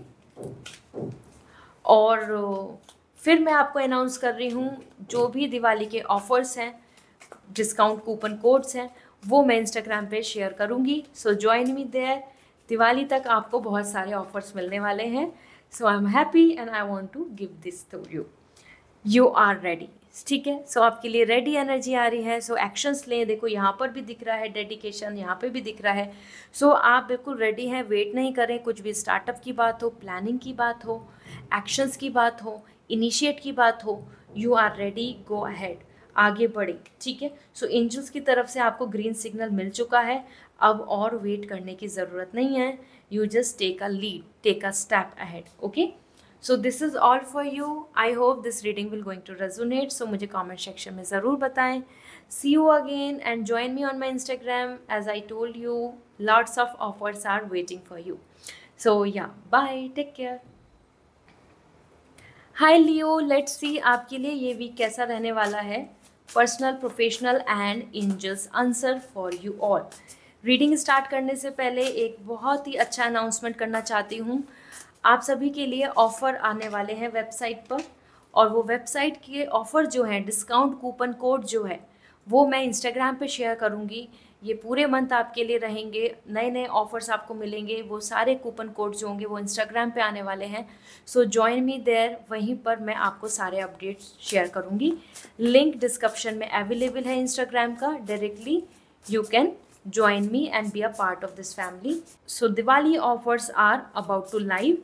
और फिर मैं आपको अनाउंस कर रही हूँ जो भी दिवाली के ऑफर्स हैं, डिस्काउंट कूपन कोड्स हैं, वो मैं इंस्टाग्राम पे शेयर करूँगी। So join me there. Diwali तक आपको बहुत सारे ऑफर्स मिलने वाले हैं। So I am happy and I want to give this to you. You are ready. ठीक है, सो आपके लिए रेडी एनर्जी आ रही है। सो एक्शंस लें। देखो यहाँ पर भी दिख रहा है डेडिकेशन, यहाँ पे भी दिख रहा है। सो आप बिल्कुल रेडी हैं, वेट नहीं करें। कुछ भी स्टार्टअप की बात हो, प्लानिंग की बात हो, एक्शंस की बात हो, इनिशिएट की बात हो, you are ready, go ahead, आगे बढ़े। ठीक है, सो एंजल्स की तरफ से आपको ग्रीन सिग्नल मिल चुका है। अब और वेट करने की ज़रूरत नहीं है। You just take a lead, take a step ahead. Okay, so this is all for you. I hope this reading will going to resonate. So मुझे कमेंट सेक्शन में ज़रूर बताएं। See you again and join me on my Instagram. As I told you, lots of offers are waiting for you. So yeah, bye, take care. Hi Leo, let's see आपके लिए ये week कैसा रहने वाला है। Personal, professional and angels answer for you all. Reading start करने से पहले एक बहुत ही अच्छा अनाउंसमेंट करना चाहती हूँ। आप सभी के लिए ऑफ़र आने वाले हैं वेबसाइट पर, और वो वेबसाइट के ऑफ़र जो हैं, डिस्काउंट कूपन कोड जो है वो मैं इंस्टाग्राम पे शेयर करूँगी। ये पूरे मंथ आपके लिए रहेंगे, नए नए ऑफ़र्स आपको मिलेंगे। वो सारे कूपन कोड जो होंगे वो इंस्टाग्राम पे आने वाले हैं। सो जॉइन मी देयर, वहीं पर मैं आपको सारे अपडेट्स शेयर करूँगी। लिंक डिस्क्रिप्शन में अवेलेबल है इंस्टाग्राम का, directly you can join me and be a part of this family. So Diwali offers are about to live,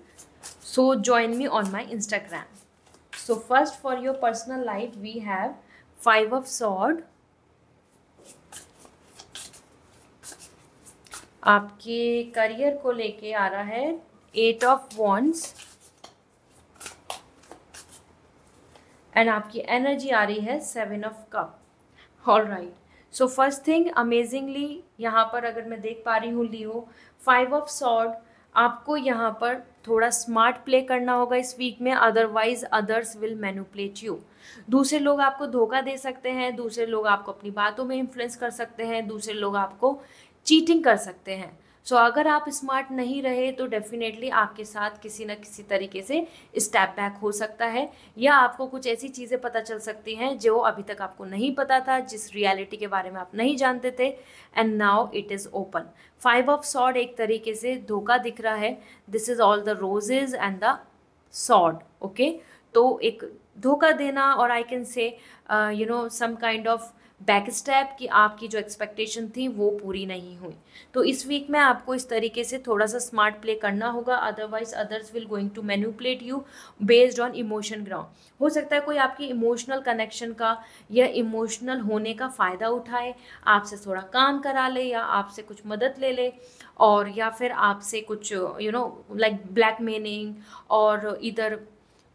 so join me on my Instagram. So first, for your personal life we have 5 of sword, आपके career को लेके आ रहा है 8 of wands, and आपकी energy आ रही है 7 of cup। All right, so first thing, amazingly यहाँ पर अगर मैं देख पा रही हूँ लियो, 5 ऑफ सॉर्ड, आपको यहाँ पर थोड़ा स्मार्ट प्ले करना होगा इस वीक में, otherwise others will manipulate you. दूसरे लोग आपको धोखा दे सकते हैं, दूसरे लोग आपको अपनी बातों में इन्फ्लुएंस कर सकते हैं, दूसरे लोग आपको चीटिंग कर सकते हैं। सो अगर आप स्मार्ट नहीं रहे तो डेफिनेटली आपके साथ किसी न किसी तरीके से स्टेप बैक हो सकता है, या आपको कुछ ऐसी चीज़ें पता चल सकती हैं जो अभी तक आपको नहीं पता था, जिस रियलिटी के बारे में आप नहीं जानते थे, and now it is open. 5 of sword एक तरीके से धोखा दिख रहा है। This is all the roses and the sword, okay. तो एक धोखा देना, और I can say some kind of back step, कि आपकी जो एक्सपेक्टेशन थी वो पूरी नहीं हुई। तो इस वीक में आपको इस तरीके से थोड़ा सा स्मार्ट प्ले करना होगा, otherwise others will going to manipulate you based on emotion ground. हो सकता है कोई आपकी इमोशनल कनेक्शन का या इमोशनल होने का फ़ायदा उठाए, आपसे थोड़ा काम करा ले या आपसे कुछ मदद ले ले, और या फिर आपसे कुछ लाइक ब्लैकमेलिंग और इधर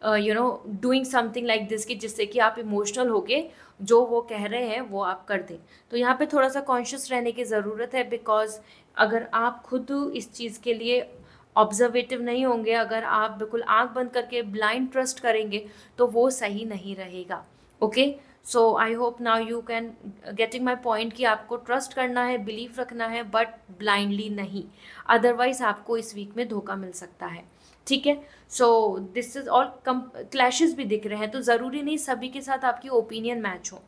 डूइंग समथिंग लाइक दिस, कि जिससे कि आप इमोशनल होके जो वो कह रहे हैं वो आप कर दें। तो यहाँ पे थोड़ा सा कॉन्शियस रहने की ज़रूरत है, बिकॉज अगर आप खुद इस चीज़ के लिए ऑब्जर्वेटिव नहीं होंगे, अगर आप बिल्कुल आंख बंद करके ब्लाइंड ट्रस्ट करेंगे तो वो सही नहीं रहेगा, okay. So I hope now you can getting my point, कि आपको ट्रस्ट करना है, बिलीव रखना है, बट ब्लाइंडली नहीं, अदरवाइज आपको इस वीक में धोखा मिल सकता है, ठीक है। सो दिस इज ऑल क्लैशेस भी दिख रहे हैं, तो ज़रूरी नहीं सभी के साथ आपकी ओपिनियन मैच हो।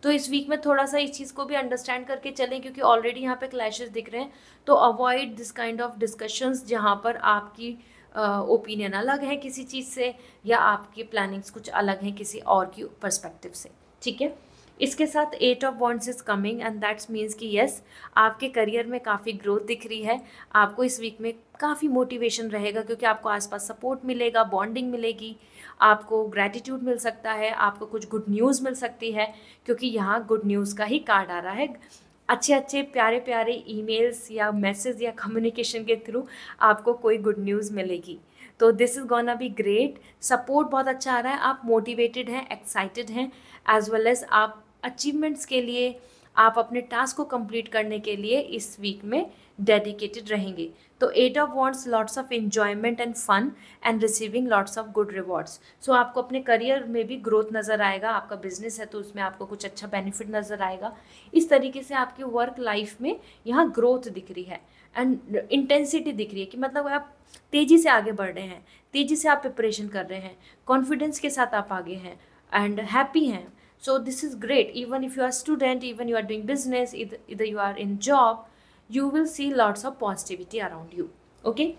तो इस वीक में थोड़ा सा इस चीज़ को भी अंडरस्टैंड करके चलें, क्योंकि ऑलरेडी यहाँ पे क्लैशेस दिख रहे हैं। तो avoid this kind of discussions जहाँ पर आपकी ओपिनियन अलग है किसी चीज़ से, या आपकी प्लानिंग्स कुछ अलग हैं किसी और की पर्सपेक्टिव से, ठीक है। इसके साथ 8 of wands is coming, and that's means कि येस, आपके करियर में काफ़ी ग्रोथ दिख रही है। आपको इस वीक में काफ़ी मोटिवेशन रहेगा, क्योंकि आपको आसपास सपोर्ट मिलेगा, बॉन्डिंग मिलेगी, आपको ग्रैटिट्यूड मिल सकता है, आपको कुछ गुड न्यूज़ मिल सकती है, क्योंकि यहाँ गुड न्यूज़ का ही कार्ड आ रहा है। अच्छे अच्छे प्यारे प्यारे ईमेल्स या मैसेज या कम्युनिकेशन के थ्रू आपको कोई गुड न्यूज़ मिलेगी। तो this is gonna be great. Support बहुत अच्छा आ रहा है, आप मोटिवेटेड हैं, एक्साइटेड हैं, एज वेल एज आप अचीवमेंट्स के लिए, आप अपने टास्क को कंप्लीट करने के लिए इस वीक में डेडिकेटेड रहेंगे। तो 8 of wands, lots of enjoyment and fun and receiving lots of good rewards. So आपको अपने करियर में भी ग्रोथ नज़र आएगा, आपका बिजनेस है तो उसमें आपको कुछ अच्छा बेनिफिट नज़र आएगा। इस तरीके से आपकी वर्क लाइफ में यहाँ ग्रोथ दिख रही है, एंड इंटेंसिटी दिख रही है, कि मतलब आप तेज़ी से आगे बढ़ रहे हैं, तेज़ी से आप प्रिपरेशन कर रहे हैं, कॉन्फिडेंस के साथ आप आगे हैं, एंड हैप्पी हैं। So this is great. Even if you are a student, even you are doing business, either you are in job, you will see lots of positivity around you, okay.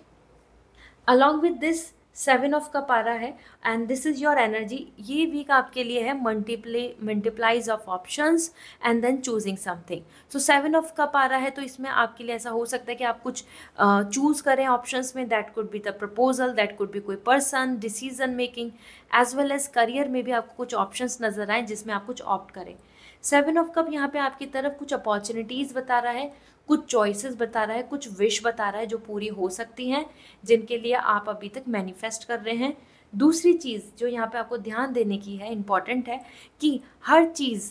Along with this, 7 of cup आ रहा है, and this is your energy. ये week आपके लिए है multiplies of options and then choosing something. So 7 of cup आ रहा है, तो इसमें आपके लिए ऐसा हो सकता है कि आप कुछ चूज़ करें ऑप्शंस में। That could be the proposal, that could be कोई person, decision making, as well as career में भी आपको कुछ ऑप्शंस नज़र आए जिसमें आप कुछ ऑप्ट करें। 7 ऑफ कप यहाँ पे आपकी तरफ कुछ अपॉर्चुनिटीज़ बता रहा है, कुछ चॉइसेस बता रहा है, कुछ विश बता रहा है जो पूरी हो सकती हैं, जिनके लिए आप अभी तक मैनिफेस्ट कर रहे हैं। दूसरी चीज़ जो यहाँ पे आपको ध्यान देने की है, इम्पॉर्टेंट है, कि हर चीज़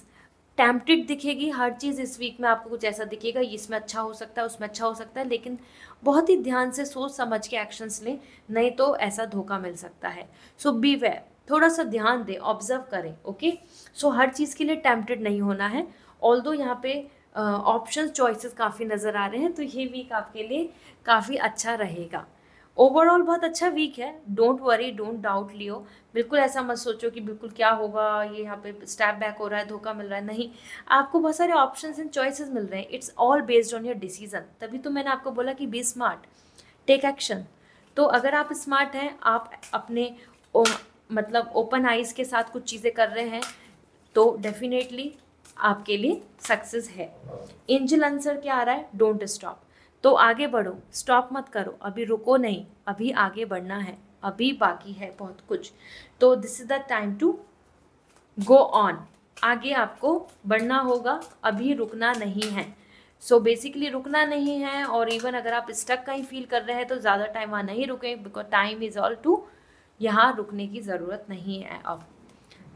टेम्पटेड दिखेगी, हर चीज़ इस वीक में आपको कुछ ऐसा दिखेगा, इसमें अच्छा हो सकता है, उसमें अच्छा हो सकता है, लेकिन बहुत ही ध्यान से सोच समझ के एक्शंस लें, नहीं तो ऐसा धोखा मिल सकता है। सो बी वेयर, थोड़ा सा ध्यान दें, ऑब्जर्व करें, ओके। सो हर चीज़ के लिए टेम्पटेड नहीं होना है। ऑल्दो यहाँ पे ऑप्शंस चॉइसेस काफ़ी नज़र आ रहे हैं, तो ये वीक आपके लिए काफ़ी अच्छा रहेगा, ओवरऑल बहुत अच्छा वीक है, डोंट वरी, डोंट डाउट लियो, बिल्कुल ऐसा मत सोचो कि बिल्कुल क्या होगा, ये यहाँ पे स्टैप बैक हो रहा है, धोखा मिल रहा है, नहीं, आपको बहुत सारे ऑप्शंस एंड चॉइसेस मिल रहे हैं, it's all based on your decision, तभी तो मैंने आपको बोला कि बी स्मार्ट, टेक एक्शन। तो अगर आप स्मार्ट हैं, आप अपने मतलब ओपन आइज के साथ कुछ चीज़ें कर रहे हैं, तो डेफिनेटली आपके लिए सक्सेस है। एंजल आंसर क्या आ रहा है, डोंट स्टॉप, तो आगे बढ़ो, स्टॉप मत करो, अभी रुको नहीं, अभी आगे बढ़ना है, अभी बाकी है बहुत कुछ, तो this is the time to go on, आगे आपको बढ़ना होगा, अभी रुकना नहीं है। सो बेसिकली रुकना नहीं है, और इवन अगर आप स्टक कहीं फील कर रहे हैं तो ज़्यादा टाइम वहाँ नहीं रुकें, because time is all to, यहाँ रुकने की ज़रूरत नहीं है अब।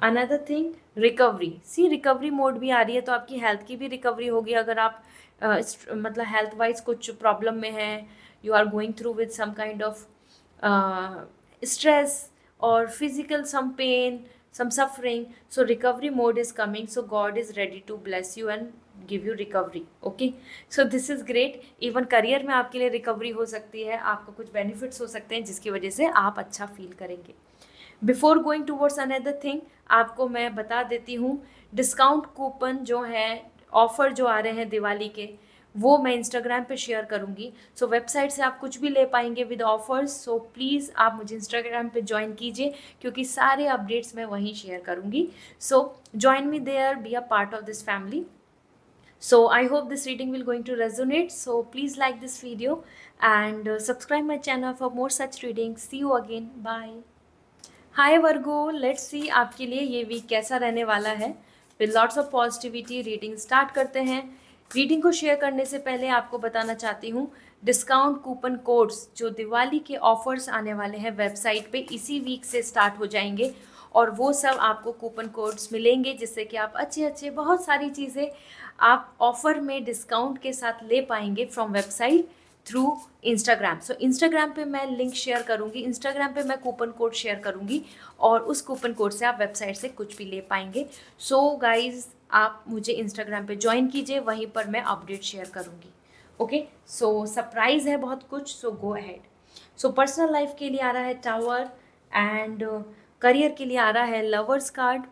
Another thing, recovery, see recovery mode भी आ रही है, तो आपकी हेल्थ की भी रिकवरी होगी। अगर आप मतलब हेल्थ वाइज कुछ प्रॉब्लम में है, you are going through with some kind of stress or physical some pain, some suffering, so recovery mode is coming, so God is ready to bless you and give you recovery, okay, so this is great। even career में आपके लिए recovery हो सकती है, आपको कुछ benefits हो सकते हैं जिसकी वजह से आप अच्छा feel करेंगे। Before going towards another thing, आपको मैं बता देती हूँ, डिस्काउंट कूपन जो है, ऑफ़र जो आ रहे हैं दिवाली के, वो मैं इंस्टाग्राम पे शेयर करूँगी। सो वेबसाइट से आप कुछ भी ले पाएंगे विद ऑफर्स, सो प्लीज़ आप मुझे इंस्टाग्राम पे ज्वाइन कीजिए, क्योंकि सारे अपडेट्स मैं वहीं शेयर करूँगी। So join me there, be a part of this family. So I hope this reading will going to resonate, so please like this video and subscribe my channel for more such readings। See you again, bye। Hi Virgo, let's see आपके लिए ये week कैसा रहने वाला है। With lots of positivity reading start करते हैं। Reading को शेयर करने से पहले आपको बताना चाहती हूँ, डिस्काउंट कूपन कोड्स जो दिवाली के ऑफर्स आने वाले हैं वेबसाइट पे, इसी वीक से स्टार्ट हो जाएंगे, और वो सब आपको कूपन कोड्स मिलेंगे जिससे कि आप अच्छे बहुत सारी चीज़ें आप ऑफ़र में डिस्काउंट के साथ ले पाएंगे from website through Instagram. So Instagram पे मैं लिंक शेयर करूँगी, इंस्टाग्राम पे मैं कूपन कोड शेयर करूँगी, और उस कूपन कोड से आप वेबसाइट से कुछ भी ले पाएंगे। सो गाइज, आप मुझे इंस्टाग्राम पे ज्वाइन कीजिए, वहीं पर मैं अपडेट शेयर करूँगी। ओके, सो सरप्राइज़ है बहुत कुछ, so go ahead. So personal life के लिए आ रहा है टावर, एंड करियर के लिए आ रहा है लवर्स कार्ड,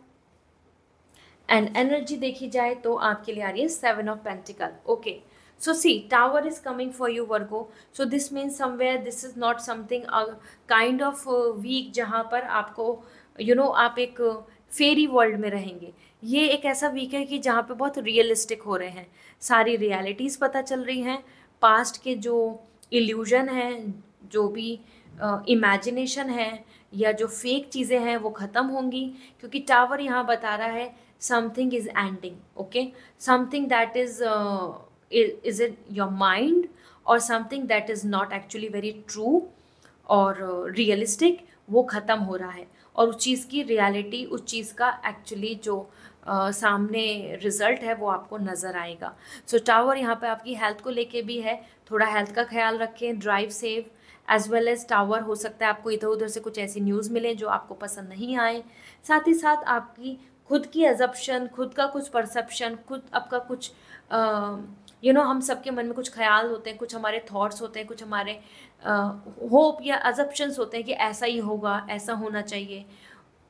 एंड एनर्जी देखी जाए तो आपके लिए आ रही है 7 of pentacle. Okay, so see, tower is coming for you Virgo, so this means somewhere this is not something a kind of week जहाँ पर आपको आप एक फेरी वर्ल्ड में रहेंगे। ये एक ऐसा वीक है कि जहाँ पे बहुत रियलिस्टिक हो रहे हैं, सारी रियलिटीज़ पता चल रही हैं, पास्ट के जो इल्यूजन हैं, जो भी इमेजिनेशन है, या जो फेक चीज़ें हैं वो ख़त्म होंगी, क्योंकि टावर यहाँ बता रहा है something is ending. Okay, something that is it your mind or something that is not actually very true और realistic, वो ख़त्म हो रहा है, और उस चीज़ की रियलिटी, उस चीज़ का एक्चुअली जो सामने रिज़ल्ट है वो आपको नज़र आएगा। सो टावर यहाँ पे आपकी हेल्थ को लेके भी है, थोड़ा हेल्थ का ख्याल रखें, drive safe, as well as tower हो सकता है आपको इधर उधर से कुछ ऐसी न्यूज़ मिले जो आपको पसंद नहीं आए, साथ ही साथ आपकी खुद की एजप्शन, खुद का कुछ परसेप्शन, खुद आपका कुछ हम सबके मन में कुछ ख्याल होते हैं, कुछ हमारे थॉट्स होते हैं, कुछ हमारे होप या अजप्शंस होते हैं कि ऐसा ही होगा, ऐसा होना चाहिए,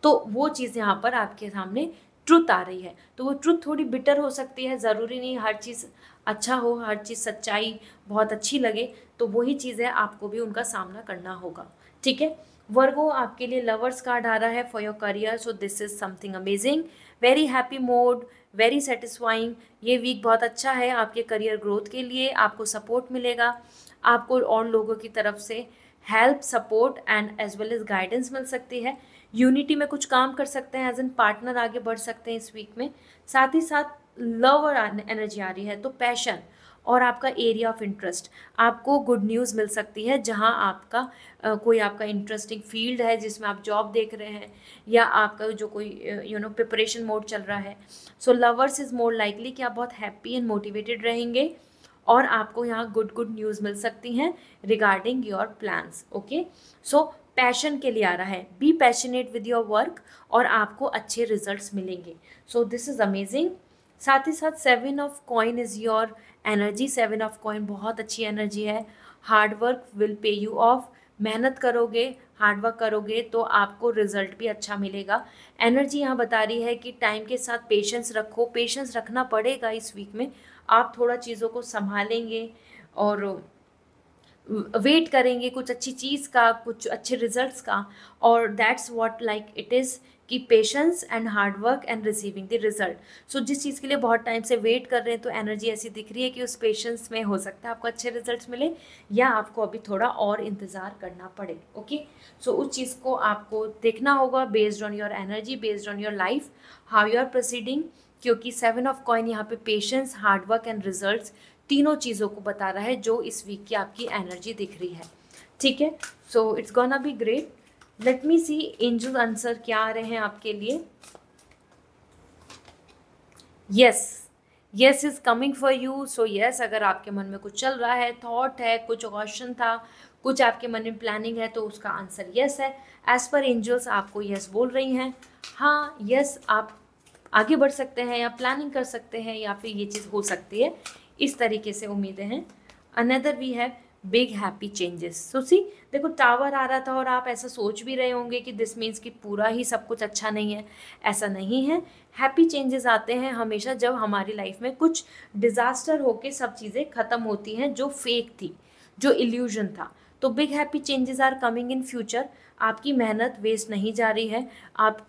तो वो चीज़ यहाँ पर आपके सामने ट्रुथ आ रही है। तो वो ट्रुथ थोड़ी बिटर हो सकती है, ज़रूरी नहीं हर चीज़ अच्छा हो, हर चीज़ सच्चाई बहुत अच्छी लगे, तो वही चीज़ें आपको भी उनका सामना करना होगा। ठीक है वर्गो, आपके लिए लवर्स कार्ड आ रहा है for your career, so this is something amazing, very happy mode, very satisfying. ये वीक बहुत अच्छा है आपके करियर ग्रोथ के लिए, आपको सपोर्ट मिलेगा, आपको और लोगों की तरफ से help, support and as well as guidance मिल सकती है। यूनिटी में कुछ काम कर सकते हैं, एज एन पार्टनर आगे बढ़ सकते हैं इस वीक में। साथ ही साथ लव और एनर्जी आ रही है, तो पैशन और आपका एरिया ऑफ इंटरेस्ट, आपको गुड न्यूज़ मिल सकती है, जहां आपका कोई आपका इंटरेस्टिंग फील्ड है जिसमें आप जॉब देख रहे हैं, या आपका जो कोई प्रिपरेशन मोड चल रहा है। सो लवर्स इज़ मोर लाइकली कि आप बहुत हैप्पी एंड मोटिवेटेड रहेंगे, और आपको यहाँ गुड न्यूज़ मिल सकती हैं regarding your plans. Okay, so passion के लिए आ रहा है, be passionate with your work, और आपको अच्छे रिजल्ट्स मिलेंगे। सो दिस इज़ अमेजिंग। साथ ही साथ 7 of coin is your energy, 7 of coin बहुत अच्छी एनर्जी है। Hard work will pay you of, मेहनत करोगे, हार्ड वर्क करोगे तो आपको रिजल्ट भी अच्छा मिलेगा। एनर्जी यहाँ बता रही है कि टाइम के साथ पेशेंस रखो, पेशेंस रखना पड़ेगा इस वीक में। आप थोड़ा चीज़ों को संभालेंगे और वेट करेंगे कुछ अच्छी चीज़ का, कुछ अच्छे रिजल्ट्स का, और that's what like it is कि patience and hard work and receiving the result. So जिस चीज़ के लिए बहुत टाइम से वेट कर रहे हैं तो एनर्जी ऐसी दिख रही है कि उस पेशेंस में हो सकता है आपको अच्छे रिजल्ट्स मिले, या आपको अभी थोड़ा और इंतज़ार करना पड़े। ओके, सो उस चीज़ को आपको देखना होगा based on your energy, based on your life, how you are proceeding, क्योंकि 7 ऑफ कॉइन यहाँ पे patience, hard work and results तीनों चीज़ों को बता रहा है जो इस वीक की आपकी एनर्जी दिख रही है। ठीक है, so it's gonna be great. Let me see angel answer क्या आ रहे हैं आपके लिए। Yes, yes is coming for you. So yes, अगर आपके मन में कुछ चल रहा है, थॉट है, कुछ क्वेश्चन था, कुछ आपके मन में प्लानिंग है, तो उसका आंसर यस है। एज पर एंजल्स आपको यस बोल रही हैं। हाँ, यस आप आगे बढ़ सकते हैं या प्लानिंग कर सकते हैं या फिर ये चीज़ हो सकती है, इस तरीके से उम्मीदें हैं। Another we have big happy changes. So see, देखो टावर आ रहा था और आप ऐसा सोच भी रहे होंगे कि दिस मीन्स कि पूरा ही सब कुछ अच्छा नहीं है। ऐसा नहीं है। हैप्पी चेंजेस आते हैं हमेशा जब हमारी लाइफ में कुछ डिज़ास्टर होके सब चीज़ें ख़त्म होती हैं जो फेक थी, जो इल्यूजन था। तो big happy changes are coming in future. आपकी मेहनत वेस्ट नहीं जा रही है। आप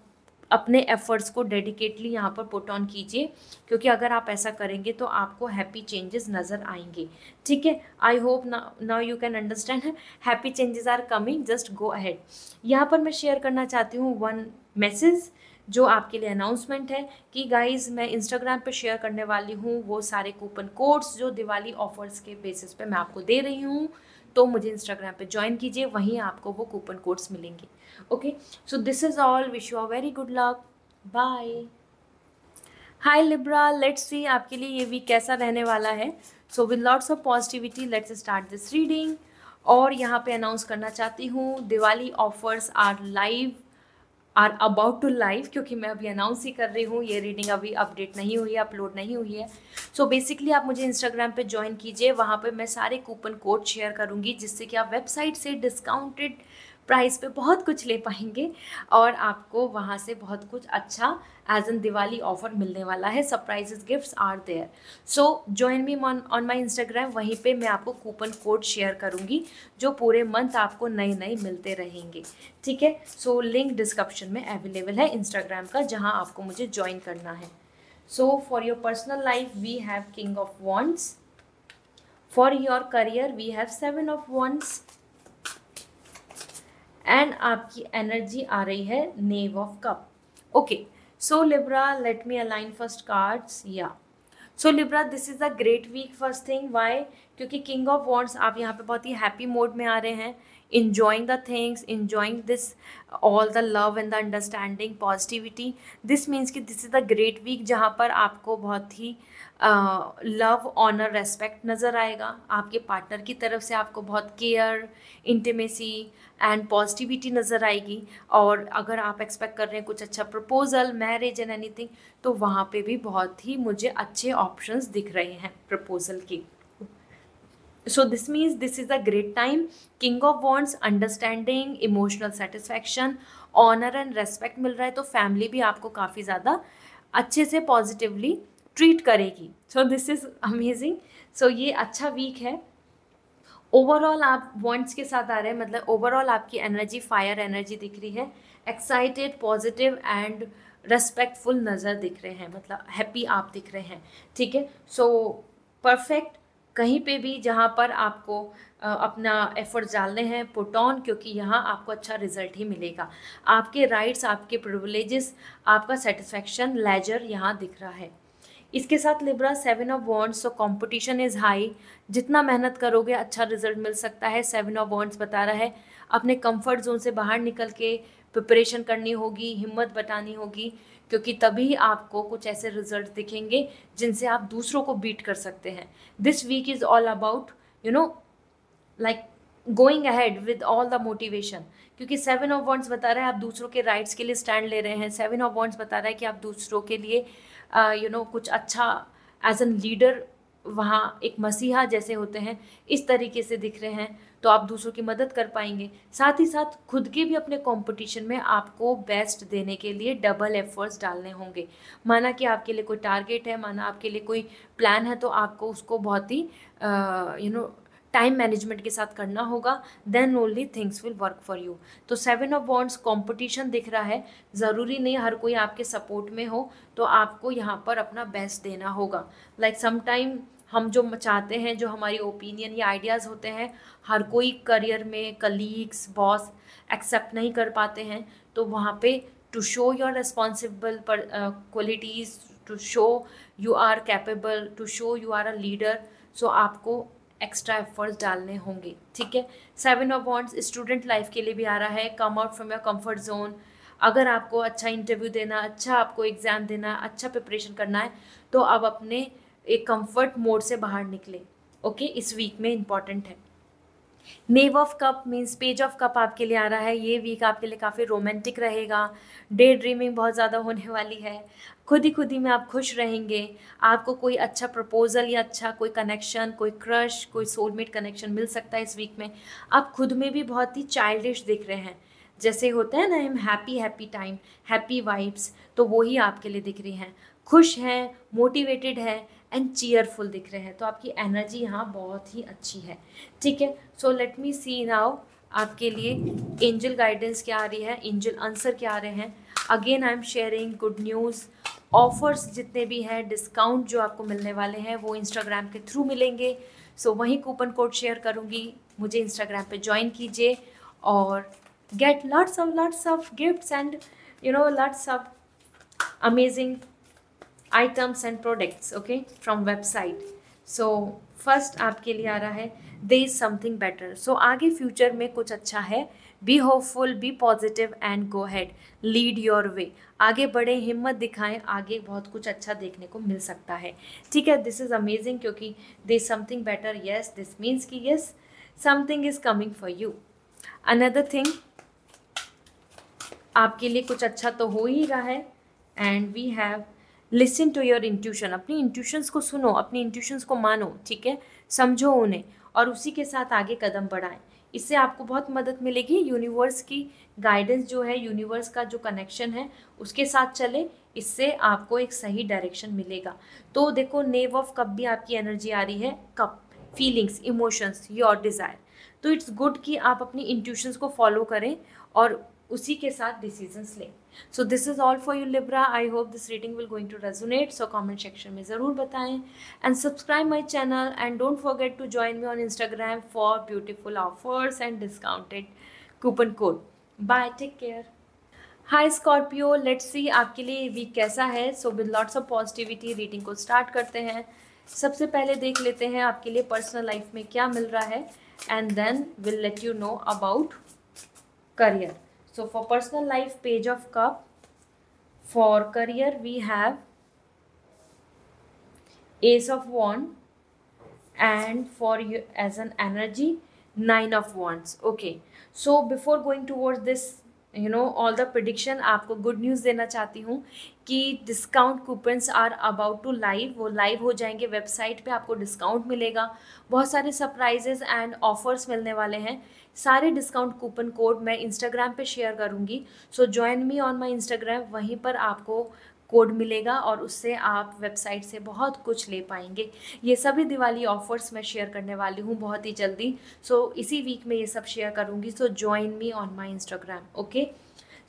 अपने एफर्ट्स को डेडिकेटली यहाँ पर पुट ऑन कीजिए, क्योंकि अगर आप ऐसा करेंगे तो आपको हैप्पी चेंजेस नज़र आएंगे। ठीक है, I hope now you can understand. Happy changes are coming, just go ahead. यहाँ पर मैं शेयर करना चाहती हूँ वन मैसेज जो आपके लिए अनाउंसमेंट है कि गाइज मैं इंस्टाग्राम पे शेयर करने वाली हूँ वो सारे कूपन कोड्स जो दिवाली ऑफर्स के बेसिस पे मैं आपको दे रही हूँ। तो मुझे इंस्टाग्राम पे ज्वाइन कीजिए, वहीं आपको वो कूपन कोड्स मिलेंगे। Okay, so this is all. Wish you a very good luck. Bye. Hi Libra, let's see आपके लिए ये वीक कैसा रहने वाला है। So with lots of positivity let's start this reading. और यहाँ पे अनाउंस करना चाहती हूँ Diwali offers are about to live, क्योंकि मैं अभी अनाउंस ही कर रही हूँ, ये रीडिंग अभी अपडेट नहीं हुई है, अपलोड नहीं हुई है। सो बेसिकली आप मुझे इंस्टाग्राम पे ज्वाइन कीजिए, वहाँ पे मैं सारे कूपन कोड शेयर करूँगी जिससे कि आप वेबसाइट से डिस्काउंटेड प्राइस पे बहुत कुछ ले पाएंगे और आपको वहाँ से बहुत कुछ अच्छा एज एन दिवाली ऑफर मिलने वाला है। Surprises gifts are there. So join me on my Instagram, वहीं पे मैं आपको कूपन कोड शेयर करूँगी जो पूरे मंथ आपको नए नए मिलते रहेंगे। ठीक है, सो लिंक डिस्क्रिप्शन में अवेलेबल है इंस्टाग्राम का, जहाँ आपको मुझे ज्वाइन करना है। So for your personal life we have king of wands. For your career we have 7 of wands. And आपकी एनर्जी आ रही है knave of cup. Okay, so Libra let me align first cards. Yeah so Libra, this is a great week. First thing why, क्योंकि king of wands आप यहाँ पे बहुत ही happy mode में आ रहे हैं, enjoying the things, enjoying this all the love and the understanding, positivity. this means कि this is the great week जहाँ पर आपको बहुत ही लव, ऑनर, रेस्पेक्ट नज़र आएगा। आपके पार्टनर की तरफ से आपको बहुत केयर, इंटीमेसी एंड पॉजिटिविटी नज़र आएगी। और अगर आप एक्सपेक्ट कर रहे हैं कुछ अच्छा प्रपोजल, मैरिज एंड एनीथिंग, तो वहाँ पे भी बहुत ही मुझे अच्छे ऑप्शंस दिख रहे हैं प्रपोजल की। So this means this is a great time. King of Wands, understanding, emotional satisfaction, honor and respect मिल रहा है, तो फैमिली भी आपको काफ़ी ज़्यादा अच्छे से पॉजिटिवली ट्रीट करेगी। So this is amazing. So ये अच्छा वीक है। ओवरऑल आप वॉन्ट्स के साथ आ रहे हैं, मतलब ओवरऑल आपकी एनर्जी फायर एनर्जी दिख रही है, एक्साइटेड, पॉजिटिव एंड रेस्पेक्टफुल नज़र दिख रहे हैं, मतलब हैप्पी आप दिख रहे हैं। ठीक है, सो परफेक्ट। कहीं पे भी जहाँ पर आपको अपना एफर्ट्स डालने हैं, पुट ऑन, क्योंकि यहाँ आपको अच्छा रिजल्ट ही मिलेगा। आपके राइट्स, आपके प्रिविलेजेस, आपका सेटिस्फैक्शन, लेजर यहाँ दिख रहा है। इसके साथ Libra 7 of wands, so competition is high. जितना मेहनत करोगे अच्छा रिजल्ट मिल सकता है। 7 ऑफ वॉन्ड्स बता रहा है अपने कंफर्ट जोन से बाहर निकल के प्रिपरेशन करनी होगी, हिम्मत बटानी होगी, क्योंकि तभी आपको कुछ ऐसे रिजल्ट दिखेंगे जिनसे आप दूसरों को बीट कर सकते हैं। This week is all about like going ahead with all the motivation, क्योंकि 7 ऑफ वॉन्ड्स बता रहा है आप दूसरों के राइट्स के लिए स्टैंड ले रहे हैं। 7 ऑफ वॉन्ड्स बता रहा है कि आप दूसरों के लिए कुछ अच्छा एज एन लीडर, वहाँ एक मसीहा जैसे होते हैं, इस तरीके से दिख रहे हैं। तो आप दूसरों की मदद कर पाएंगे। साथ ही साथ खुद के भी अपने कंपटीशन में आपको बेस्ट देने के लिए डबल एफर्ट्स डालने होंगे। माना कि आपके लिए कोई टारगेट है, माना आपके लिए कोई प्लान है, तो आपको उसको बहुत ही टाइम मैनेजमेंट के साथ करना होगा। Then only things will work for you. तो 7 ऑफ वॉन्ड्स कंपटीशन दिख रहा है, ज़रूरी नहीं हर कोई आपके सपोर्ट में हो, तो आपको यहाँ पर अपना बेस्ट देना होगा। लाइक समटाइम हम जो चाहते हैं, जो हमारी ओपिनियन या आइडियाज़ होते हैं, हर कोई करियर में कलीग्स बॉस एक्सेप्ट नहीं कर पाते हैं। तो वहाँ पे to show your responsible qualities, to show you are capable, to show you are a leader, so आपको एक्स्ट्रा एफर्ट्स डालने होंगे। ठीक है। 7 ऑफ वॉन्ड्स स्टूडेंट लाइफ के लिए भी आ रहा है। Come out from your comfort zone. अगर आपको अच्छा इंटरव्यू देना, अच्छा आपको एग्ज़ाम देना, अच्छा प्रिपरेशन करना है, तो अब अपने एक कंफर्ट मोड से बाहर निकले। ओके, इस वीक में इम्पॉर्टेंट है। Knave of cup means page of cup आपके लिए आ रहा है। ये वीक आपके लिए काफ़ी रोमांटिक रहेगा। डे ड्रीमिंग बहुत ज़्यादा होने वाली है। खुद ही में आप खुश रहेंगे। आपको कोई अच्छा प्रपोजल या अच्छा कोई कनेक्शन, कोई क्रश, कोई सोलमेट कनेक्शन मिल सकता है इस वीक में। आप खुद में भी बहुत ही चाइल्डिश दिख रहे हैं, जैसे होता है ना हम हैप्पी टाइम, हैप्पी वाइब्स, तो वो ही आपके लिए दिख रही हैं। खुश हैं, मोटिवेटेड है एंड चीयरफुल दिख रहे हैं। तो आपकी एनर्जी यहाँ बहुत ही अच्छी है। ठीक है। सो लेट मी सी नाउ आपके लिए एंजल गाइडेंस क्या आ रही है, एंजल आंसर क्या आ रहे हैं। Again I am sharing good news. Offers जितने भी हैं, डिस्काउंट जो आपको मिलने वाले हैं, वो इंस्टाग्राम के थ्रू मिलेंगे। सो वहीं कूपन कोड शेयर करूँगी, मुझे इंस्टाग्राम पे ज्वाइन कीजिए और get lots of gifts and lots of amazing items and products, okay, from website. So first आपके लिए आ रहा है there is something better. So आगे फ्यूचर में कुछ अच्छा है। be hopeful, be positive and go ahead, lead your way. आगे बढ़े, हिम्मत दिखाएं, आगे बहुत कुछ अच्छा देखने को मिल सकता है। ठीक है। this is amazing क्योंकि there is something better. yes, this means कि yes, something is coming for you. another thing, आपके लिए कुछ अच्छा तो हो ही रहा है। And we have listen to your intuition. अपनी इंट्यूशंस को सुनो, अपनी इंट्यूशंस को मानो। ठीक है, समझो उन्हें और उसी के साथ आगे कदम बढ़ाएं। इससे आपको बहुत मदद मिलेगी। यूनिवर्स की गाइडेंस जो है, यूनिवर्स का जो कनेक्शन है, उसके साथ चले, इससे आपको एक सही डायरेक्शन मिलेगा। तो देखो, नेव ऑफ कप भी आपकी एनर्जी आ रही है। Cup, feelings, emotions, your desire. तो इट्स गुड कि आप अपनी इंट्यूशंस को फॉलो करें और उसी के साथ डिसीजंस लें। So this is all for you Libra. I hope this reading will going to resonate. So comment section में ज़रूर बताएं and subscribe my channel and don't forget to join me on Instagram for beautiful offers and discounted coupon code. Bye, take care. Hi Scorpio, let's see आपके लिए week कैसा है। So with lots of positivity reading को start करते हैं। सबसे पहले देख लेते हैं आपके लिए पर्सनल लाइफ में क्या मिल रहा है and then will let you know about career. So for personal life, page of cup. For career we have ace of wand and for you as an energy 9 of wands. Okay, so before going towards this all the prediction, आपको good news देना चाहती हूँ कि discount coupons are about to live. वो live हो जाएंगे website पे, आपको डिस्काउंट मिलेगा, बहुत सारे सरप्राइजेज एंड ऑफर्स मिलने वाले हैं। सारे डिस्काउंट कूपन कोड मैं इंस्टाग्राम पे शेयर करूँगी। So join me on my Instagram, वहीं पर आपको कोड मिलेगा और उससे आप वेबसाइट से बहुत कुछ ले पाएंगे। ये सभी दिवाली ऑफर्स मैं शेयर करने वाली हूँ बहुत ही जल्दी। सो इसी वीक में ये सब शेयर करूँगी। So join me on my Instagram. Okay,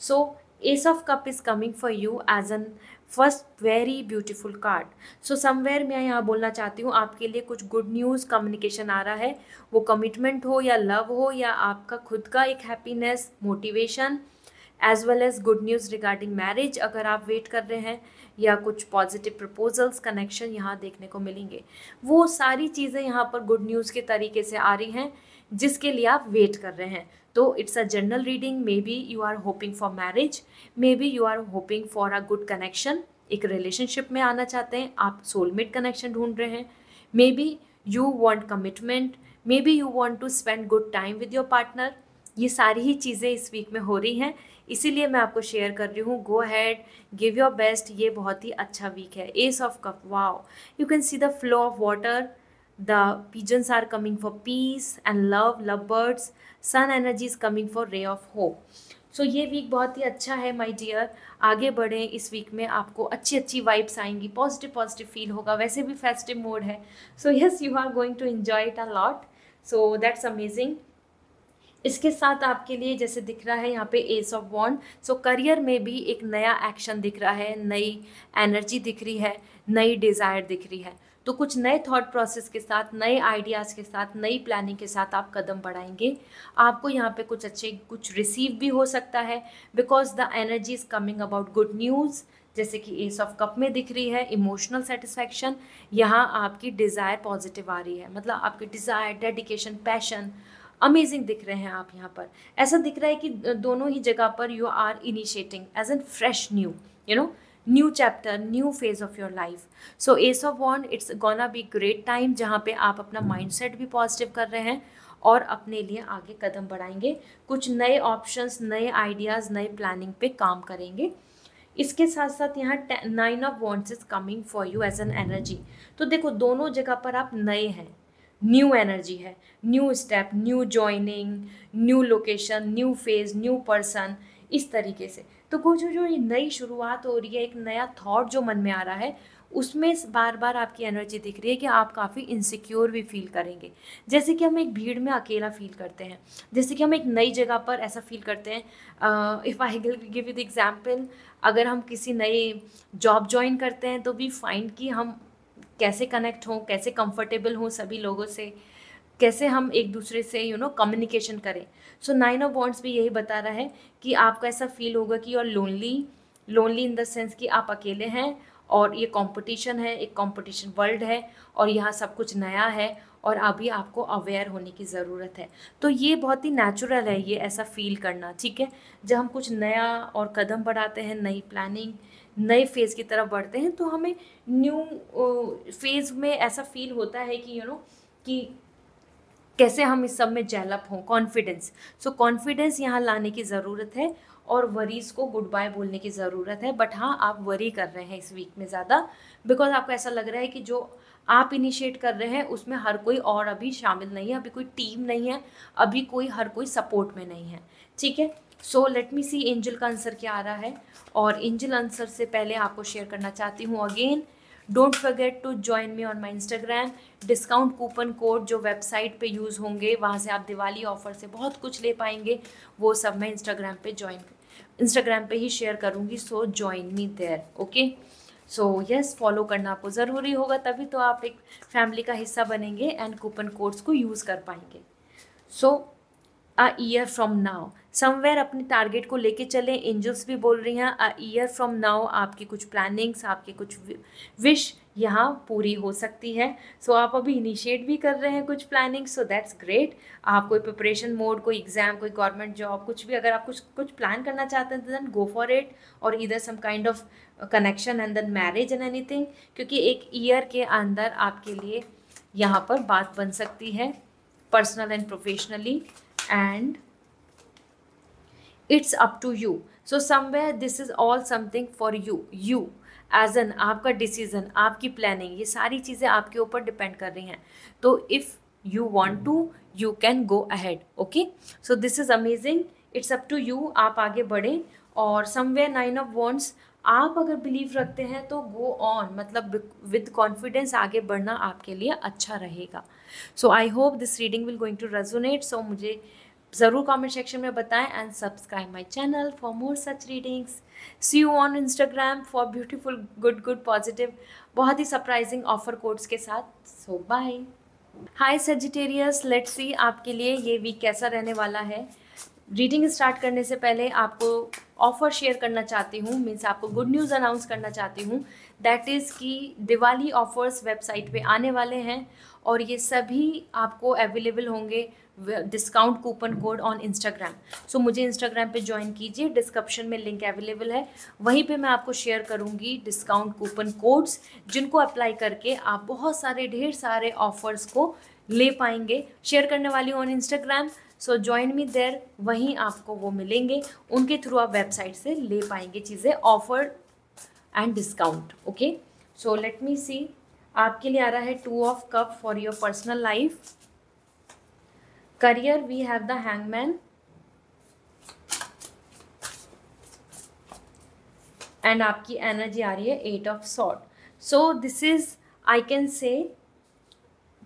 so ace of cup is coming for you as an first very beautiful card. So somewhere मैं यहाँ बोलना चाहती हूँ आपके लिए कुछ गुड न्यूज़ कम्युनिकेशन आ रहा है। वो कमिटमेंट हो या लव हो या आपका खुद का एक happiness, motivation, as well as good news regarding marriage अगर आप वेट कर रहे हैं, या कुछ पॉजिटिव प्रपोजल्स, कनेक्शन यहाँ देखने को मिलेंगे। वो सारी चीज़ें यहाँ पर गुड न्यूज़ के तरीके से आ रही हैं जिसके लिए आप वेट कर रहे हैं। तो it's a general reading. Maybe you are hoping for marriage, maybe you are hoping for a good connection, एक रिलेशनशिप में आना चाहते हैं, आप सोलमेट कनेक्शन ढूंढ रहे हैं, maybe you want commitment, maybe you want to spend good time with your partner. ये सारी ही चीज़ें इस वीक में हो रही हैं, इसीलिए मैं आपको शेयर कर रही हूँ। गो हैड, गिव योर बेस्ट। ये बहुत ही अच्छा वीक है। S of cup, wow, you can see the flow of water, the pigeons are coming for peace and love, love birds. Sun energy is coming for ray of hope. सो ये week बहुत ही अच्छा है my dear, आगे बढ़ें। इस week में आपको अच्छी अच्छी वाइब्स आएंगी, पॉजिटिव पॉजिटिव फील होगा, वैसे भी फेस्टिव मोड है। So yes, you are going to enjoy it a lot, so that's amazing. इसके साथ आपके लिए जैसे दिख रहा है यहाँ पे ace of wand, so career में भी एक नया एक्शन दिख रहा है, नई एनर्जी दिख रही है, नई डिज़ायर दिख रही है। तो कुछ नए थॉट प्रोसेस के साथ, नए आइडियाज़ के साथ, नई प्लानिंग के साथ आप कदम बढ़ाएंगे। आपको यहाँ पे कुछ अच्छे कुछ रिसीव भी हो सकता है, because the energy is coming about good news, जैसे कि एस ऑफ कप में दिख रही है इमोशनल सेटिस्फैक्शन। यहाँ आपकी डिज़ायर पॉजिटिव आ रही है, मतलब आपकी डिज़ायर, डेडिकेशन, पैशन अमेजिंग दिख रहे हैं आप यहाँ पर। ऐसा दिख रहा है कि दोनों ही जगह पर you are initiating as an fresh new, you know, new chapter, new phase of your life. So ace of wand, it's gonna be great time जहाँ पे आप अपना माइंडसेट भी पॉजिटिव कर रहे हैं और अपने लिए आगे कदम बढ़ाएंगे, कुछ नए ऑप्शंस, नए आइडियाज़, नए प्लानिंग पे काम करेंगे। इसके साथ साथ यहाँ 9 of wands is coming for you as an energy. तो देखो दोनों जगह पर आप नए हैं, न्यू एनर्जी है, new step, new joining, new location, new phase, new person, इस तरीके से। तो कुछ जो ये नई शुरुआत हो रही है, एक नया थॉट जो मन में आ रहा है, उसमें बार बार आपकी एनर्जी दिख रही है कि आप काफ़ी इनसिक्योर भी फील करेंगे। जैसे कि हम एक भीड़ में अकेला फील करते हैं, जैसे कि हम एक नई जगह पर ऐसा फील करते हैं। If I give you the example, अगर हम किसी नए जॉब ज्वाइन करते हैं तो वी फाइंड कि हम कैसे कनेक्ट हों, कैसे कंफर्टेबल हों सभी लोगों से, कैसे हम एक दूसरे से कम्युनिकेशन करें। सो 9 ऑफ वॉन्ड्स भी यही बता रहा है कि आपको ऐसा फील होगा कि you are lonely in the sense कि आप अकेले हैं और ये कंपटीशन है, एक कंपटीशन वर्ल्ड है और यहाँ सब कुछ नया है और अभी आपको अवेयर होने की ज़रूरत है। तो ये बहुत ही नेचुरल है ये ऐसा फील करना, ठीक है। जब हम कुछ नया और कदम बढ़ाते हैं, नई प्लानिंग, नए फेज़ की तरफ बढ़ते हैं, तो हमें न्यू फेज़ में ऐसा फील होता है कि कि कैसे हम इस सब में डेवलप हों, कॉन्फिडेंस। सो कॉन्फिडेंस यहाँ लाने की ज़रूरत है और वरीज़ को गुड बाय बोलने की ज़रूरत है। बट हाँ, आप वरी कर रहे हैं इस वीक में ज़्यादा, बिकॉज आपको ऐसा लग रहा है कि जो आप इनिशिएट कर रहे हैं उसमें हर कोई और अभी शामिल नहीं है, अभी कोई टीम नहीं है, अभी हर कोई सपोर्ट में नहीं है, ठीक है। सो लेट मी सी एंजल का आंसर क्या आ रहा है। और एंजल आंसर से पहले आपको शेयर करना चाहती हूँ again, don't forget to join me on my Instagram. Discount coupon code जो वेबसाइट पे यूज़ होंगे, वहाँ से आप दिवाली ऑफर से बहुत कुछ ले पाएंगे, वो सब मैं इंस्टाग्राम पे ही शेयर करूँगी। So join me there, okay. So yes, follow करना आपको ज़रूरी होगा, तभी तो आप एक फैमिली का हिस्सा बनेंगे एंड कूपन कोड्स को यूज़ कर पाएंगे। So a year from now, somewhere अपने टारगेट को लेके चलें। एंजल्स भी बोल रही हैं अ ईयर फ्रॉम नाउ आपकी कुछ प्लानिंग्स, आपकी कुछ विश यहाँ पूरी हो सकती है। सो आप अभी इनिशिएट भी कर रहे हैं कुछ प्लानिंग, सो दैट्स ग्रेट। आप कोई प्रिपरेशन मोड, कोई एग्जाम, कोई गवर्नमेंट जॉब, कुछ भी अगर आप कुछ प्लान करना चाहते हैं देन गो फॉर इट, और इधर some kind of connection and then marriage and anything, क्योंकि एक ईयर के अंदर आपके लिए यहाँ पर बात बन सकती है personal and professionally, and it's up to you. So somewhere this is all something for you as an, आपका डिसीजन, आपकी प्लानिंग, ये सारी चीज़ें आपके ऊपर डिपेंड कर रही हैं। तो if you want to, you can go ahead, okay. So this is amazing, it's up to you, आप आगे बढ़ें। और समवेयर 9 ऑफ वॉन्ड्स, आप अगर बिलीव रखते हैं तो गो ऑन, मतलब विद कॉन्फिडेंस आगे बढ़ना आपके लिए अच्छा रहेगा। So I hope this reading will going to resonate. So मुझे ज़रूर कमेंट सेक्शन में बताएं and subscribe my channel for more such readings. See you on Instagram for beautiful good positive, बहुत ही सरप्राइजिंग ऑफर कोड्स के साथ। So bye. Hi Sagittarius, let's see आपके लिए ये वीक कैसा रहने वाला है। रीडिंग स्टार्ट करने से पहले आपको ऑफ़र शेयर करना चाहती हूँ, मीन्स आपको गुड न्यूज़ अनाउंस करना चाहती हूँ, दैट इज़ कि दिवाली ऑफर्स वेबसाइट पे आने वाले हैं और ये सभी आपको अवेलेबल होंगे discount coupon code on Instagram. So मुझे इंस्टाग्राम पे ज्वाइन कीजिए, डिस्क्रिप्शन में लिंक अवेलेबल है, वहीं पे मैं आपको शेयर करूँगी डिस्काउंट कूपन कोड्स, जिनको अप्लाई करके आप बहुत सारे ढेर सारे ऑफर्स को ले पाएंगे। शेयर करने वाली on Instagram, so join me there, वहीं आपको वो मिलेंगे, उनके थ्रू आप वेबसाइट से ले पाएंगे चीज़ें, offer and discount, okay. So let me see आपके लिए आ रहा है 2 of cup for your personal life. Career we have the hangman and आपकी एनर्जी आ रही है 8 of sword. So this is, I can say,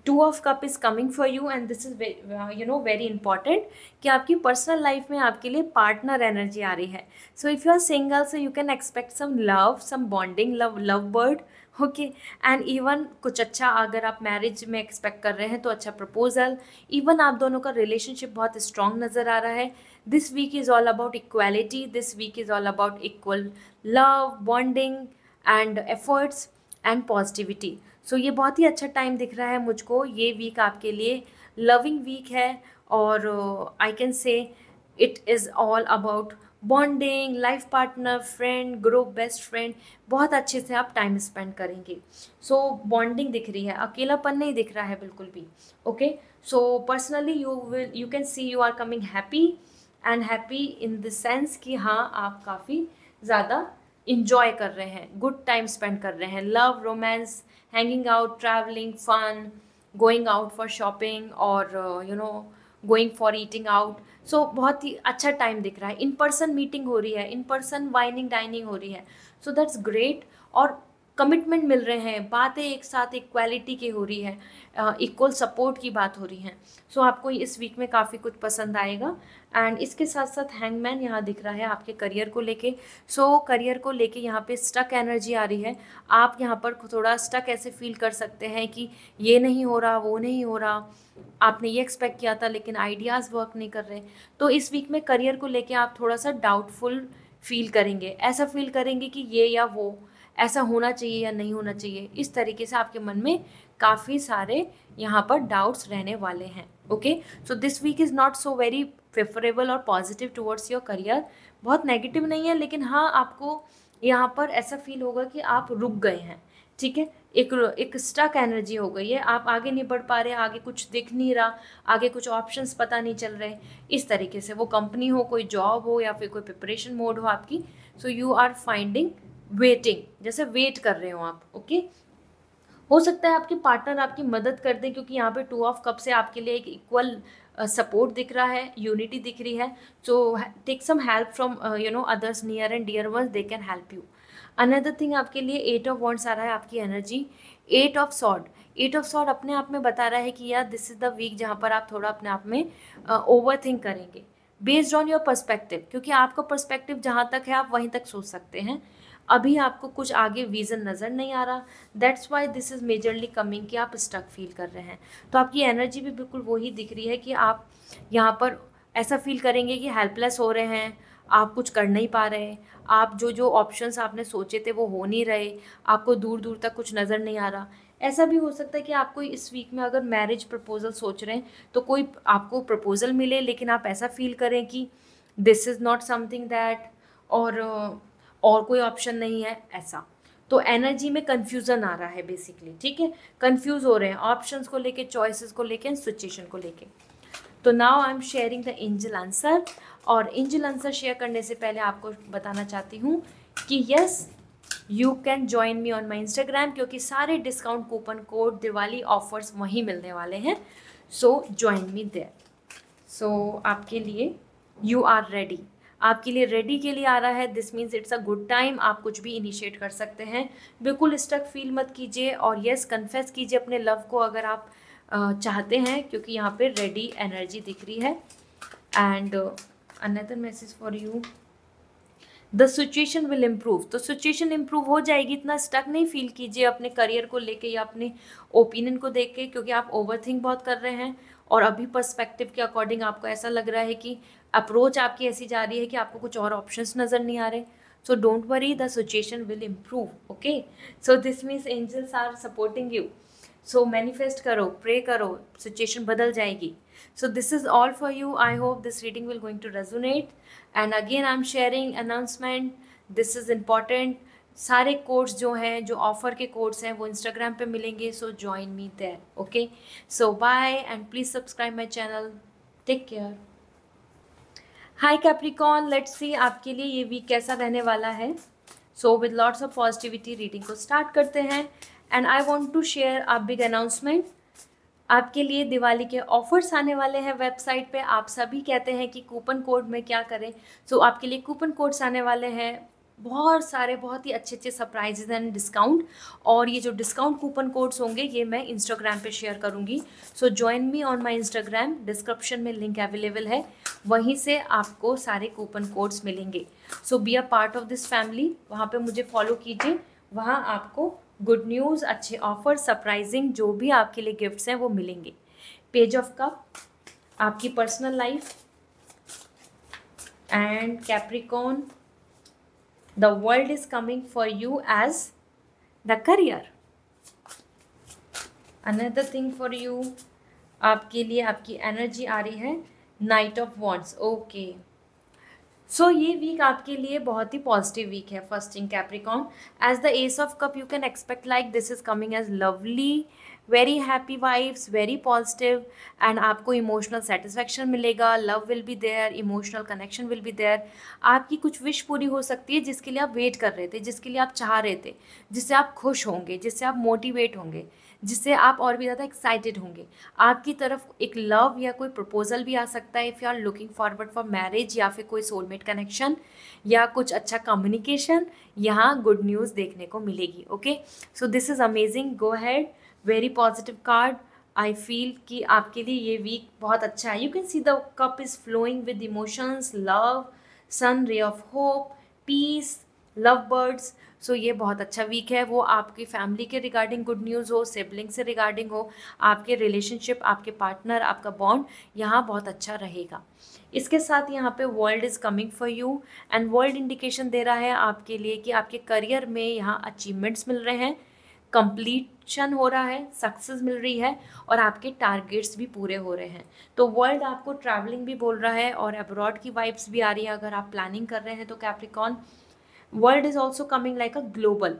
2 of cup is coming for you and this is very important कि आपकी personal life में आपके लिए partner energy आ रही है। So if you are single, so you can expect some love, some bonding, love bird, okay. And even कुछ अच्छा, अगर आप मैरिज में एक्सपेक्ट कर रहे हैं तो अच्छा प्रपोजल। इवन आप दोनों का रिलेशनशिप बहुत स्ट्रांग नज़र आ रहा है। This week is all about equality, this week is all about equal love, bonding and efforts and positivity. So ये बहुत ही अच्छा टाइम दिख रहा है मुझको। ये वीक आपके लिए लविंग वीक है और आई कैन से it is all about bonding, life partner, friend, group, best friend, बहुत अच्छे से आप टाइम स्पेंड करेंगे। सो बॉन्डिंग दिख रही है, अकेलापन नहीं दिख रहा है बिल्कुल भी, okay. So personally you can see you are coming happy and happy in the sense कि हाँ आप काफ़ी ज़्यादा इंजॉय कर रहे हैं, गुड टाइम स्पेंड कर रहे हैं, love, romance, hanging out, travelling, fun, going out for shopping और going for eating out. So बहुत ही अच्छा टाइम दिख रहा है। इन पर्सन मीटिंग हो रही है, इन पर्सन वाइनिंग डाइनिंग हो रही है, सो दैट्स ग्रेट। और कमिटमेंट मिल रहे हैं, बातें एक साथ इक्वालिटी की हो रही है, इक्वल सपोर्ट की बात हो रही है। सो आपको इस वीक में काफ़ी कुछ पसंद आएगा। एंड इसके साथ साथ हैंगमैन यहाँ दिख रहा है आपके करियर को लेके। सो करियर को लेके यहाँ पे स्टक एनर्जी आ रही है। आप यहाँ पर थोड़ा स्टक ऐसे फील कर सकते हैं कि ये नहीं हो रहा, वो नहीं हो रहा, आपने ये एक्सपेक्ट किया था लेकिन आइडियाज़ वर्क नहीं कर रहे। तो इस वीक में करियर को लेके आप थोड़ा सा डाउटफुल फील करेंगे, ऐसा फील करेंगे कि ये या वो, ऐसा होना चाहिए या नहीं होना चाहिए। इस तरीके से आपके मन में काफ़ी सारे यहाँ पर डाउट्स रहने वाले हैं, okay. So this week is not so very favourable और पॉजिटिव टुवर्ड्स योर करियर। बहुत नेगेटिव नहीं है, लेकिन हाँ आपको यहाँ पर ऐसा फील होगा कि आप रुक गए हैं, ठीक है। एक स्टक एनर्जी हो गई है, आप आगे नहीं बढ़ पा रहे, आगे कुछ दिख नहीं रहा, आगे कुछ ऑप्शंस पता नहीं चल रहे। इस तरीके से वो कंपनी हो, कोई जॉब हो या फिर कोई प्रिपरेशन मोड हो आपकी, so you are finding waiting, जैसे वेट कर रहे हो आप, ओके। हो सकता है आपके पार्टनर आपकी मदद कर दें, क्योंकि यहाँ पे 2 ऑफ कप से आपके लिए एक इक्वल सपोर्ट दिख रहा है, यूनिटी दिख रही है। So take some help from others near and dear ones, they can help you. Another thing आपके लिए 8 ऑफ वॉन्ड्स आ रहा है आपकी energy. 8 of sword, 8 of sword अपने आप में बता रहा है कि यार दिस इज़ द वीक जहाँ पर आप थोड़ा अपने आप में ओवर थिंक करेंगे बेस्ड ऑन योर पर्सपेक्टिव, क्योंकि आपका पर्सपेक्टिव जहाँ तक है आप वहीं तक सोच सकते हैं। अभी आपको कुछ आगे विज़न नज़र नहीं आ रहा, that's why this is majorly coming कि आप स्टक फील कर रहे हैं। तो आपकी एनर्जी भी बिल्कुल वही दिख रही है कि आप यहाँ पर ऐसा फील करेंगे कि हेल्पलेस हो रहे हैं, आप कुछ कर नहीं पा रहे, आप जो ऑप्शंस आपने सोचे थे वो हो नहीं रहे, आपको दूर दूर तक कुछ नज़र नहीं आ रहा। ऐसा भी हो सकता है कि आपको इस वीक में अगर मैरिज प्रपोजल सोच रहे हैं तो कोई आपको प्रपोजल मिले, लेकिन आप ऐसा फील करें कि this is not something that, और कोई ऑप्शन नहीं है, ऐसा। तो एनर्जी में कन्फ्यूज़न आ रहा है बेसिकली, ठीक है। कन्फ्यूज़ हो रहे हैं ऑप्शंस को लेके, चॉइसेस को लेके एंड सिचुएशन को लेके। तो now I am sharing the angel answer. और एंजल आंसर शेयर करने से पहले आपको बताना चाहती हूँ कि yes, you can join me on my Instagram, क्योंकि सारे discount coupon code, Diwali offers वहीं मिलने वाले हैं। सो ज्वाइन मी देयर। सो आपके लिए यू आर रेडी, आपके लिए रेडी के लिए आ रहा है। This means it's a good time, आप कुछ भी इनिशिएट कर सकते हैं। बिल्कुल स्टक फील मत कीजिए और यस कन्फेस कीजिए अपने लव को अगर आप चाहते हैं, क्योंकि यहाँ पे रेडी एनर्जी दिख रही है। And another message for you, the situation will improve. तो सिचुएशन इम्प्रूव हो जाएगी, इतना स्टक नहीं फील कीजिए अपने करियर को लेके या अपने ओपिनियन को देख के, क्योंकि आप ओवरथिंक बहुत कर रहे हैं और अभी पर्सपेक्टिव के अकॉर्डिंग आपको ऐसा लग रहा है कि अप्रोच आपकी ऐसी जा रही है कि आपको कुछ और ऑप्शंस नज़र नहीं आ रहे। So don't worry, the situation will improve, okay. So this means angels are supporting you. So manifest करो, प्रे करो, सिचुएशन बदल जाएगी। So this is all for you. I hope this reading will going to resonate. And again I'm sharing announcement. This is important. सारे codes जो हैं, जो offer के codes हैं, वो इंस्टाग्राम पे मिलेंगे. So join me there. Okay. So bye and please subscribe my channel. Take care. Hi Capricorn. Let's see आपके लिए ये वीक कैसा रहने वाला है. So with lots of positivity reading को start करते हैं. And I want to share a big announcement. आपके लिए दिवाली के ऑफर्स आने वाले हैं वेबसाइट पे। आप सभी कहते हैं कि कूपन कोड में क्या करें, सो आपके लिए कूपन कोड्स आने वाले हैं, बहुत सारे, बहुत ही अच्छे अच्छे सरप्राइजेज एंड डिस्काउंट। और ये जो डिस्काउंट कूपन कोड्स होंगे ये मैं इंस्टाग्राम पे शेयर करूँगी। So join me on my Instagram, description में लिंक अवेलेबल है, वहीं से आपको सारे कूपन कोड्स मिलेंगे। So be a part of this family, वहाँ पे मुझे फॉलो कीजिए, वहाँ आपको गुड न्यूज़, अच्छे ऑफर, सरप्राइजिंग जो भी आपके लिए गिफ्ट्स हैं वो मिलेंगे। पेज ऑफ कप, आपकी personal life, and Capricorn, the world is coming for you as the career. Another thing for you, आपके लिए आपकी एनर्जी आ रही है knight of wands. Okay, so ये वीक आपके लिए बहुत ही पॉजिटिव वीक है। First thing Capricorn, as the ace of cup you can expect like this is coming as lovely, very happy vibes, very positive, and आपको emotional satisfaction मिलेगा, love will be there, emotional connection will be there. आपकी कुछ wish पूरी हो सकती है जिसके लिए आप वेट कर रहे थे, जिसके लिए आप चाह रहे थे, जिससे आप खुश होंगे, जिससे आप मोटिवेट होंगे, जिससे आप और भी ज़्यादा एक्साइटेड होंगे। आपकी तरफ एक लव या कोई प्रपोजल भी आ सकता है, if you are looking forward for marriage, या फिर कोई सोलमेट कनेक्शन या कुछ अच्छा कम्युनिकेशन, यहाँ गुड न्यूज़ देखने को मिलेगी। Okay, so this is amazing, go ahead, very positive card. I feel कि आपके लिए ये वीक बहुत अच्छा है। You can see the cup is flowing with emotions, love, sun ray of hope, peace, love birds. So ये बहुत अच्छा वीक है। वो आपकी फैमिली के रिगार्डिंग गुड न्यूज़ हो, सिबलिंग से रिगार्डिंग हो, आपके रिलेशनशिप, आपके पार्टनर, आपका बॉन्ड यहाँ बहुत अच्छा रहेगा। इसके साथ यहाँ पे world is coming for you, and world indication दे रहा है आपके लिए कि आपके करियर में यहाँ अचीवमेंट्स मिल रहे हैं, कंप्लीशन हो रहा है, सक्सेस मिल रही है, और आपके टारगेट्स भी पूरे हो रहे हैं। तो वर्ल्ड आपको ट्रैवलिंग भी बोल रहा है और अब्रॉड की वाइब्स भी आ रही है अगर आप प्लानिंग कर रहे हैं तो Capricorn. World is also coming like a global,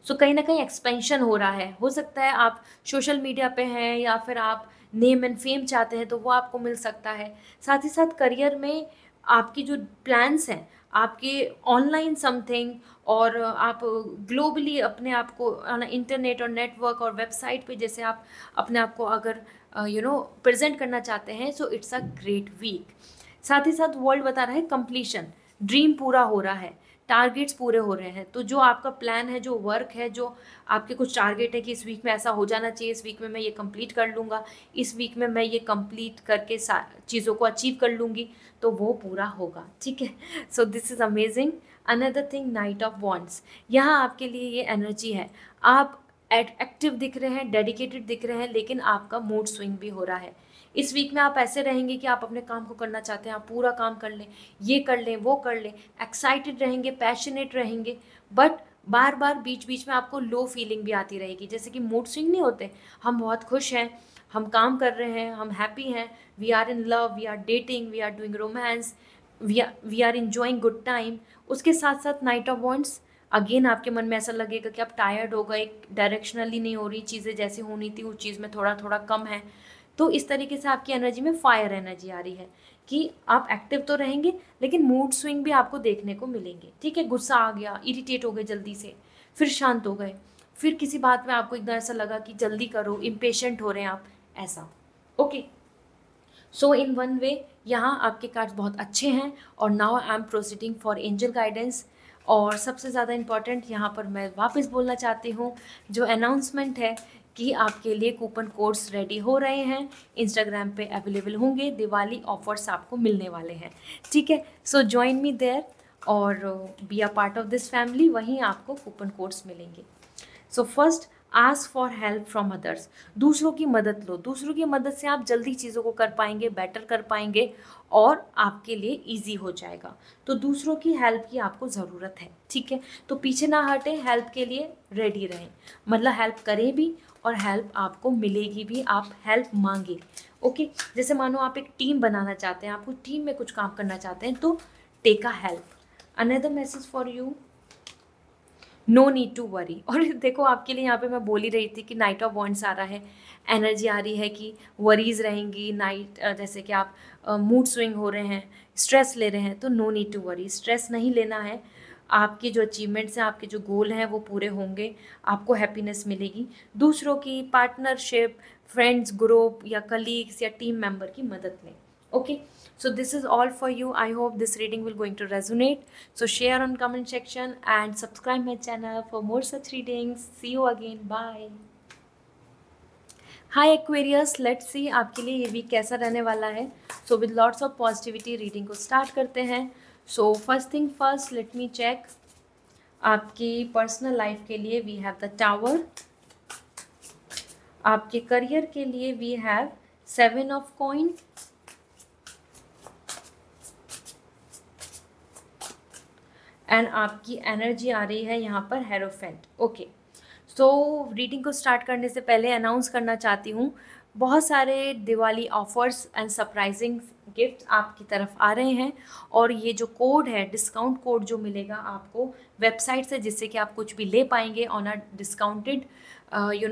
so कहीं ना कहीं एक्सपेंशन हो रहा है। हो सकता है आप सोशल मीडिया पे हैं या फिर आप नेम एंड फेम चाहते हैं तो वो आपको मिल सकता है। साथ ही साथ करियर में आपकी जो प्लान्स हैं, आपके ऑनलाइन समथिंग, और आप ग्लोबली अपने आप को इंटरनेट और नेटवर्क और वेबसाइट पे जैसे आप अपने आप को अगर प्रेजेंट करना चाहते हैं, so it's a great week. साथ ही साथ वर्ल्ड बता रहा है कंप्लीशन, ड्रीम पूरा हो रहा है, टारगेट्स पूरे हो रहे हैं। तो जो आपका प्लान है, जो वर्क है, जो आपके कुछ टारगेट है कि इस वीक में ऐसा हो जाना चाहिए, इस वीक में मैं ये कंप्लीट कर लूँगा, इस वीक में मैं ये कंप्लीट करके चीज़ों को अचीव कर लूँगी, तो वो पूरा होगा। ठीक है, सो this is amazing. Another thing, night of wands, यहाँ आपके लिए ये एनर्जी है। आप एक्टिव दिख रहे हैं, डेडिकेटेड दिख रहे हैं, लेकिन आपका मूड स्विंग भी हो रहा है। इस वीक में आप ऐसे रहेंगे कि आप अपने काम को करना चाहते हैं, आप पूरा काम कर लें, ये कर लें, वो कर लें, एक्साइटेड रहेंगे, पैशनेट रहेंगे, बट बार बार बीच बीच में आपको लो फीलिंग भी आती रहेगी। जैसे कि मूड स्विंग नहीं होते, हम बहुत खुश हैं, हम काम कर रहे हैं, हम हैप्पी हैं, we are in love, we are dating, we are doing romance, we are enjoying good time. उसके साथ साथ नाइट ऑफ वॉन्ड्स, अगेन आपके मन में ऐसा लगेगा कि आप टायर्ड हो गए, डायरेक्शनली नहीं हो रही चीज़ें, जैसी होनी थी उस चीज़ में थोड़ा थोड़ा कम है। तो इस तरीके से आपकी एनर्जी में फायर एनर्जी आ रही है कि आप एक्टिव तो रहेंगे लेकिन मूड स्विंग भी आपको देखने को मिलेंगे। ठीक है, गुस्सा आ गया, इरिटेट हो गए जल्दी से, फिर शांत हो गए, फिर किसी बात में आपको एकदम ऐसा लगा कि जल्दी करो, इम्पेशेंट हो रहे हैं आप, ऐसा। Okay, so in one way यहाँ आपके कार्ड्स बहुत अच्छे हैं। और now I am proceeding for angel guidance. और सबसे ज़्यादा इम्पॉर्टेंट यहाँ पर मैं वापस बोलना चाहती हूँ, जो अनाउंसमेंट है कि आपके लिए कूपन कोड्स रेडी हो रहे हैं, इंस्टाग्राम पे अवेलेबल होंगे, दिवाली ऑफर्स आपको मिलने वाले हैं। ठीक है, सो ज्वाइन मी देयर और B a part of this family, वहीं आपको कूपन कोड्स मिलेंगे। So first, ask for help from others, दूसरों की मदद लो। दूसरों की मदद से आप जल्दी चीज़ों को कर पाएंगे, बेटर कर पाएंगे, और आपके लिए इजी हो जाएगा। तो दूसरों की हेल्प की आपको ज़रूरत है। ठीक है, तो पीछे ना हटें, हेल्प के लिए रेडी रहें, मतलब हेल्प करें भी और हेल्प आपको मिलेगी भी, आप हेल्प मांगे। ओके, जैसे मानो आप एक टीम बनाना चाहते हैं, आप उस टीम में कुछ काम करना चाहते हैं, तो take a help. Another message for you, no need to worry. और देखो आपके लिए यहाँ पे मैं बोल ही रही थी कि नाइट ऑफ वॉन्ड्स आ रहा है, एनर्जी आ रही है कि वरीज रहेंगी, नाइट जैसे कि आप मूड स्विंग हो रहे हैं, स्ट्रेस ले रहे हैं, तो no need to worry, stress नहीं लेना है। आपके जो अचीवमेंट्स हैं, आपके जो गोल हैं वो पूरे होंगे, आपको हैप्पीनेस मिलेगी। दूसरों की पार्टनरशिप, फ्रेंड्स ग्रुप या कलीग्स या टीम मेंबर की मदद लें। Okay, so this is all for you. I hope this reading will going to resonate. So share on comment section and subscribe my channel for more such readings. See you again. Bye. Hi Aquarius, let's see आपके लिए ये week कैसा रहने वाला है। So with lots of positivity reading को start करते हैं। So first thing first, let me check आपकी पर्सनल लाइफ के लिए वी हैव द टावर। आपके करियर के लिए we have 7 of coin, and आपकी एनर्जी आ रही है यहाँ पर हेरोफेंट। ओके, सो रीडिंग को स्टार्ट करने से पहले अनाउंस करना चाहती हूँ, बहुत सारे Diwali offers and surprising gift आपकी तरफ आ रहे हैं, और ये जो कोड है, डिस्काउंट कोड जो मिलेगा आपको वेबसाइट से, जिससे कि आप कुछ भी ले पाएंगे ऑन अ डिस्काउंटेड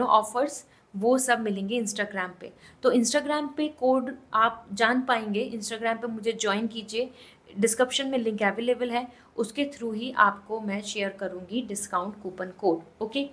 ऑफर्स, वो सब मिलेंगे इंस्टाग्राम पे। तो इंस्टाग्राम पे कोड आप जान पाएंगे, इंस्टाग्राम पे मुझे ज्वाइन कीजिए, डिस्क्रिप्शन में लिंक अवेलेबल है, उसके थ्रू ही आपको मैं शेयर करूँगी discount coupon code. Okay,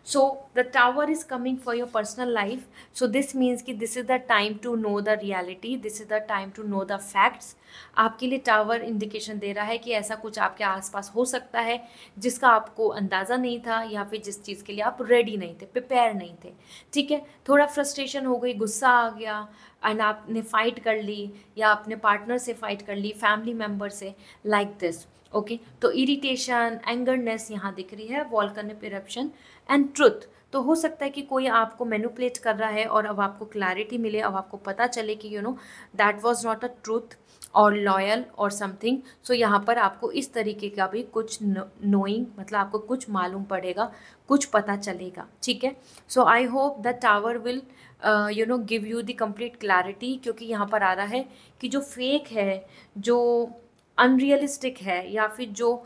so the tower is coming for your personal life, so this means कि this is the time to know the reality, this is the time to know the facts। आपके लिए tower indication दे रहा है कि ऐसा कुछ आपके आसपास हो सकता है जिसका आपको अंदाज़ा नहीं था, या फिर जिस चीज़ के लिए आप रेडी नहीं थे, प्रिपेयर नहीं थे। ठीक है, थोड़ा फ्रस्ट्रेशन हो गई, गुस्सा आ गया एंड आपने फ़ाइट कर ली, या अपने पार्टनर से फ़ाइट कर ली, फैमिली मेम्बर से, लाइक दिस। ओके, तो इरिटेशन, एंगरनेस यहाँ दिख रही है, वॉल्केनिक इरप्शन एंड ट्रुथ। तो हो सकता है कि कोई आपको मैनिपुलेट कर रहा है और अब आपको क्लैरिटी मिले, अब आपको पता चले कि that was not a truth और लॉयल और समथिंग। सो यहाँ पर आपको इस तरीके का भी कुछ नोइंग, मतलब आपको कुछ मालूम पड़ेगा, कुछ पता चलेगा। ठीक है, so I hope the tower will give you the complete clarity, क्योंकि यहाँ पर आ रहा है कि जो फेक है, जो अनरियलिस्टिक है, या फिर जो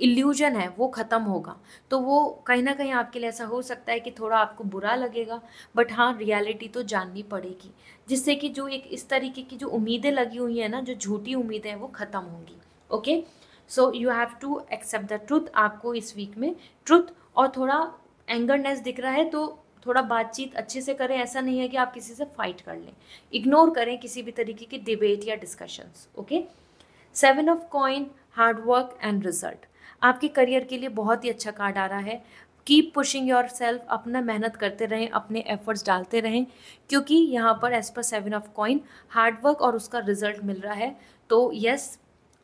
इल्यूजन है, वो ख़त्म होगा। तो वो कहीं ना कहीं आपके लिए ऐसा हो सकता है कि थोड़ा आपको बुरा लगेगा, बट हाँ, रियलिटी तो जाननी पड़ेगी, जिससे कि जो एक इस तरीके की जो उम्मीदें लगी हुई हैं ना, जो झूठी उम्मीदें हैं, वो ख़त्म होंगी। Okay, so you have to accept the truth. आपको इस वीक में ट्रुथ और थोड़ा एंगरनेस दिख रहा है, तो थोड़ा बातचीत अच्छे से करें। ऐसा नहीं है कि आप किसी से फाइट कर लें, इग्नोर करें किसी भी तरीके की डिबेट या discussions. Okay, 7 of coin, hard work and result. आपके करियर के लिए बहुत ही अच्छा कार्ड आ रहा है। कीप पुशिंग योर सेल्फ, अपना मेहनत करते रहें, अपने एफर्ट्स डालते रहें, क्योंकि यहाँ पर as per 7 of coin hard work और उसका रिजल्ट मिल रहा है। तो yes,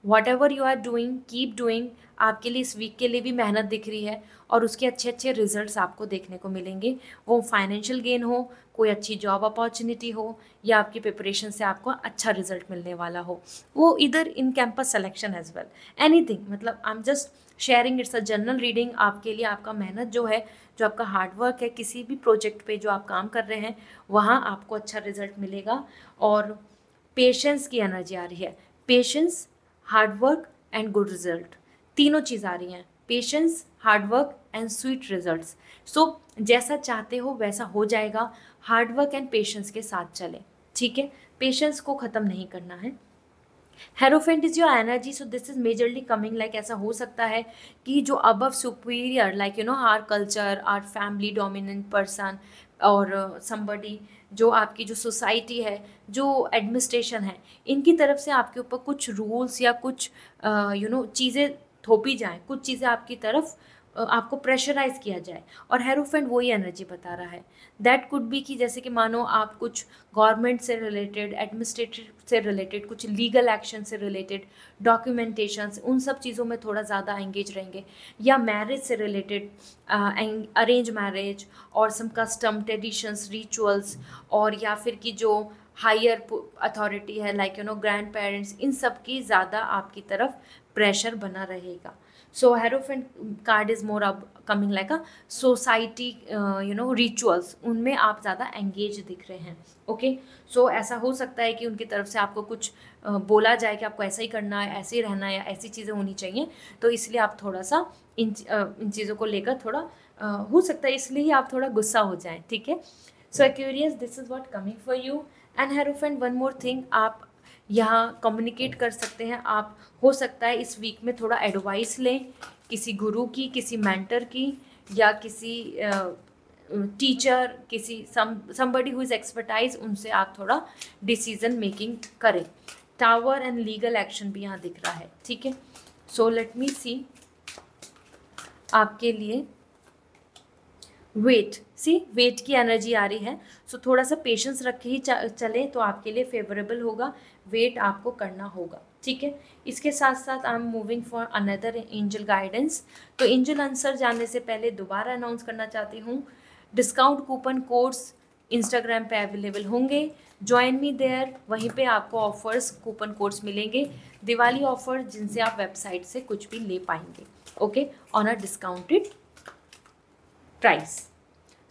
whatever you are doing, keep doing. आपके लिए इस वीक के लिए भी मेहनत दिख रही है, और उसके अच्छे अच्छे रिजल्ट्स आपको देखने को मिलेंगे। वो फाइनेंशियल गेन हो, कोई अच्छी जॉब अपॉर्चुनिटी हो, या आपकी प्रिपरेशन से आपको अच्छा रिजल्ट मिलने वाला हो, वो इधर in campus selection as well, anything. मतलब I am just sharing, it's a general reading. आपके लिए आपका मेहनत जो है, जो आपका हार्डवर्क है, किसी भी प्रोजेक्ट पे जो आप काम कर रहे हैं, वहाँ आपको अच्छा रिजल्ट मिलेगा। और पेशेंस की एनर्जी आ रही है, patience, hard work and good result, तीनों चीज़ आ रही हैं, patience, hard work and sweet results. So जैसा चाहते हो वैसा हो जाएगा, हार्डवर्क एंड पेशेंस के साथ चलें। ठीक है, पेशेंस को ख़त्म नहीं करना है। Hierophant is your energy, so this is majorly coming like, ऐसा हो सकता है कि जो above superior, like our culture, our family dominant person, और समबडी, जो आपकी जो सोसाइटी है, जो एडमिनिस्ट्रेशन है, इनकी तरफ से आपके ऊपर कुछ रूल्स या कुछ चीज़ें थोपी जाएं, कुछ चीज़ें आपकी तरफ आपको प्रेशराइज किया जाए। और हेरोफेंट वही एनर्जी बता रहा है। दैट कुड बी कि जैसे कि मानो आप कुछ गवर्नमेंट से रिलेटेड, एडमिनिस्ट्रेटिव से रिलेटेड, कुछ लीगल एक्शन से रिलेटेड, डॉक्यूमेंटेशंस, उन सब चीज़ों में थोड़ा ज़्यादा एंगेज रहेंगे, या मैरिज से रिलेटेड, अरेंज मैरिज और सम कस्टम, ट्रेडिशंस, रिचुअल्स, और या फिर कि जो हायर अथॉरिटी है, लाइक ग्रैंड पेरेंट्स, इन सब की ज़्यादा आपकी तरफ प्रेशर बना रहेगा। सो हेरोफेंट कार्ड इज़ मोर अब coming like a society, rituals, उनमें आप ज़्यादा एंगेज दिख रहे हैं। ओके, सो ऐसा हो सकता है कि उनकी तरफ से आपको कुछ बोला जाए कि आपको ऐसा ही करना है, ऐसे ही रहना है, या ऐसी चीज़ें होनी चाहिए। तो इसलिए आप थोड़ा सा इन चीज़ों को लेकर थोड़ा हो सकता है, इसलिए ही आप थोड़ा गुस्सा हो जाएं। ठीक है, so Aquarius, this is what coming for you. And hierophant, one more thing, आप यहाँ कम्युनिकेट कर सकते हैं। आप हो सकता है इस वीक में थोड़ा एडवाइस लें किसी गुरु की, किसी मेंटर की, या किसी टीचर, किसी समबडी हु इज़ एक्सपर्टाइज, उनसे आप थोड़ा डिसीजन मेकिंग करें। टावर एंड लीगल एक्शन भी यहाँ दिख रहा है, ठीक है। सो लेट मी सी आपके लिए वेट, सी वेट की एनर्जी आ रही है। सो थोड़ा सा पेशेंस रख ही चले तो आपके लिए फेवरेबल होगा। वेट आपको करना होगा, ठीक है। इसके साथ साथ I am moving for another angel guidance. तो एंजल आंसर जानने से पहले दोबारा अनाउंस करना चाहती हूँ, डिस्काउंट कूपन कोड्स इंस्टाग्राम पे अवेलेबल होंगे। ज्वाइन मी देयर, वहीं पे आपको ऑफर्स, कूपन कोड्स मिलेंगे, दिवाली ऑफर, जिनसे आप वेबसाइट से कुछ भी ले पाएंगे, okay, on a discounted price.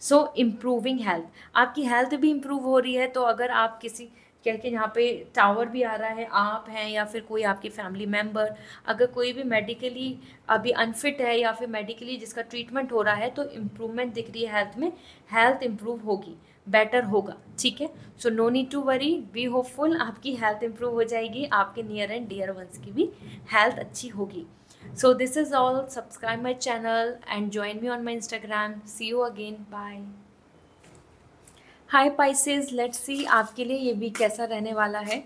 So improving health, आपकी हेल्थ भी इम्प्रूव हो रही है। तो अगर आप किसी क्या कि यहाँ पे टावर भी आ रहा है, आप हैं या फिर कोई आपकी फैमिली मेम्बर, अगर कोई भी मेडिकली अभी अनफिट है या फिर मेडिकली जिसका ट्रीटमेंट हो रहा है, तो इम्प्रूवमेंट दिख रही है हेल्थ में, हेल्थ इम्प्रूव होगी, बेटर होगा, ठीक है। So no need to worry, be hopeful, आपकी हेल्थ इम्प्रूव हो जाएगी, आपके नियर एंड डियर वंस की भी हेल्थ अच्छी होगी। So this is all. Subscribe my channel and join me on my Instagram. See you again. Bye. Hi Pisces, let's see आपके लिए ये वीक कैसा रहने वाला है।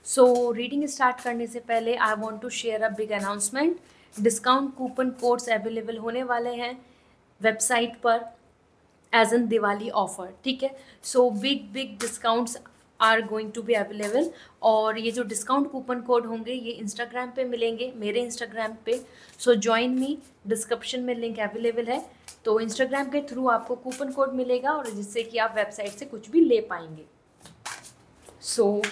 So रीडिंग स्टार्ट करने से पहले I want to share a big announcement. Discount coupon codes available होने वाले हैं वेबसाइट पर एज एन दिवाली ऑफर, ठीक है। So big discounts are going to be available, और ये जो डिस्काउंट कूपन कोड होंगे ये इंस्टाग्राम पे मिलेंगे, मेरे इंस्टाग्राम पे। सो ज्वाइन मी, डिस्क्रिप्शन में लिंक अवेलेबल है। तो इंस्टाग्राम के थ्रू आपको कूपन कोड मिलेगा, और जिससे कि आप वेबसाइट से कुछ भी ले पाएंगे। सो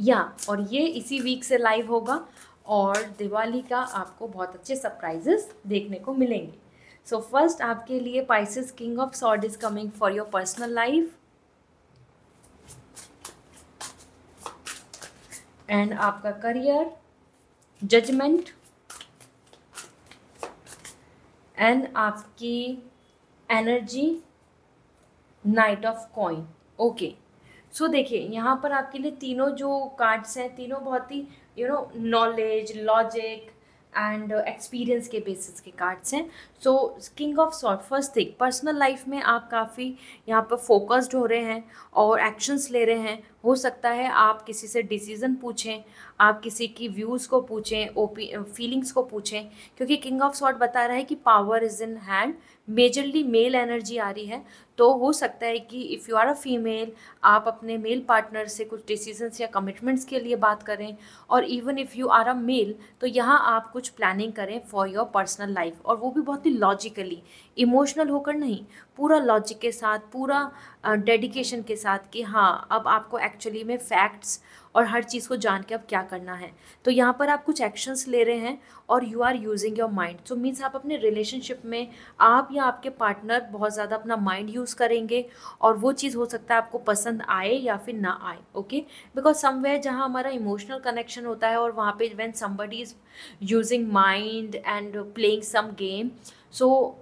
या और ये इसी वीक से लाइव होगा, और दिवाली का आपको बहुत अच्छे सरप्राइजेस देखने को मिलेंगे। सो फर्स्ट आपके लिए Pisces, king of sword is coming for your personal life, and आपका करियर, जजमेंट, एंड आपकी energy, knight of coin, okay. So देखिए यहाँ पर आपके लिए तीनों जो कार्ड्स हैं, तीनों बहुत ही नॉलेज, लॉजिक एंड एक्सपीरियंस के बेसिस के कार्ड्स हैं। So king of sword, first thing, personal life में आप काफ़ी यहाँ पर फोकस्ड हो रहे हैं और एक्शंस ले रहे हैं। हो सकता है आप किसी से डिसीज़न पूछें, आप किसी की व्यूज़ को पूछें, फीलिंग्स को पूछें, क्योंकि किंग ऑफ सॉर्ड बता रहा है कि power is in hand, majorly male energy आ रही है। तो हो सकता है कि if you are a female, आप अपने मेल पार्टनर से कुछ डिसीजंस या कमिटमेंट्स के लिए बात करें, और even if you are a male, तो यहाँ आप कुछ प्लानिंग करें फॉर योर पर्सनल लाइफ, और वो भी बहुत ही लॉजिकली, इमोशनल होकर नहीं, पूरा लॉजिक के साथ, पूरा डेडिकेशन के साथ कि हाँ अब आपको एक्चुअली में फैक्ट्स और हर चीज़ को जान के अब क्या करना है। तो यहाँ पर आप कुछ एक्शंस ले रहे हैं और you are using your mind. So means आप अपने रिलेशनशिप में आप या आपके पार्टनर बहुत ज़्यादा अपना माइंड यूज़ करेंगे, और वो चीज़ हो सकता है आपको पसंद आए या फिर ना आए, ओके। बिकॉज समवेयर जहाँ हमारा इमोशनल कनेक्शन होता है, और वहाँ पे when somebody is using mind and playing some game, so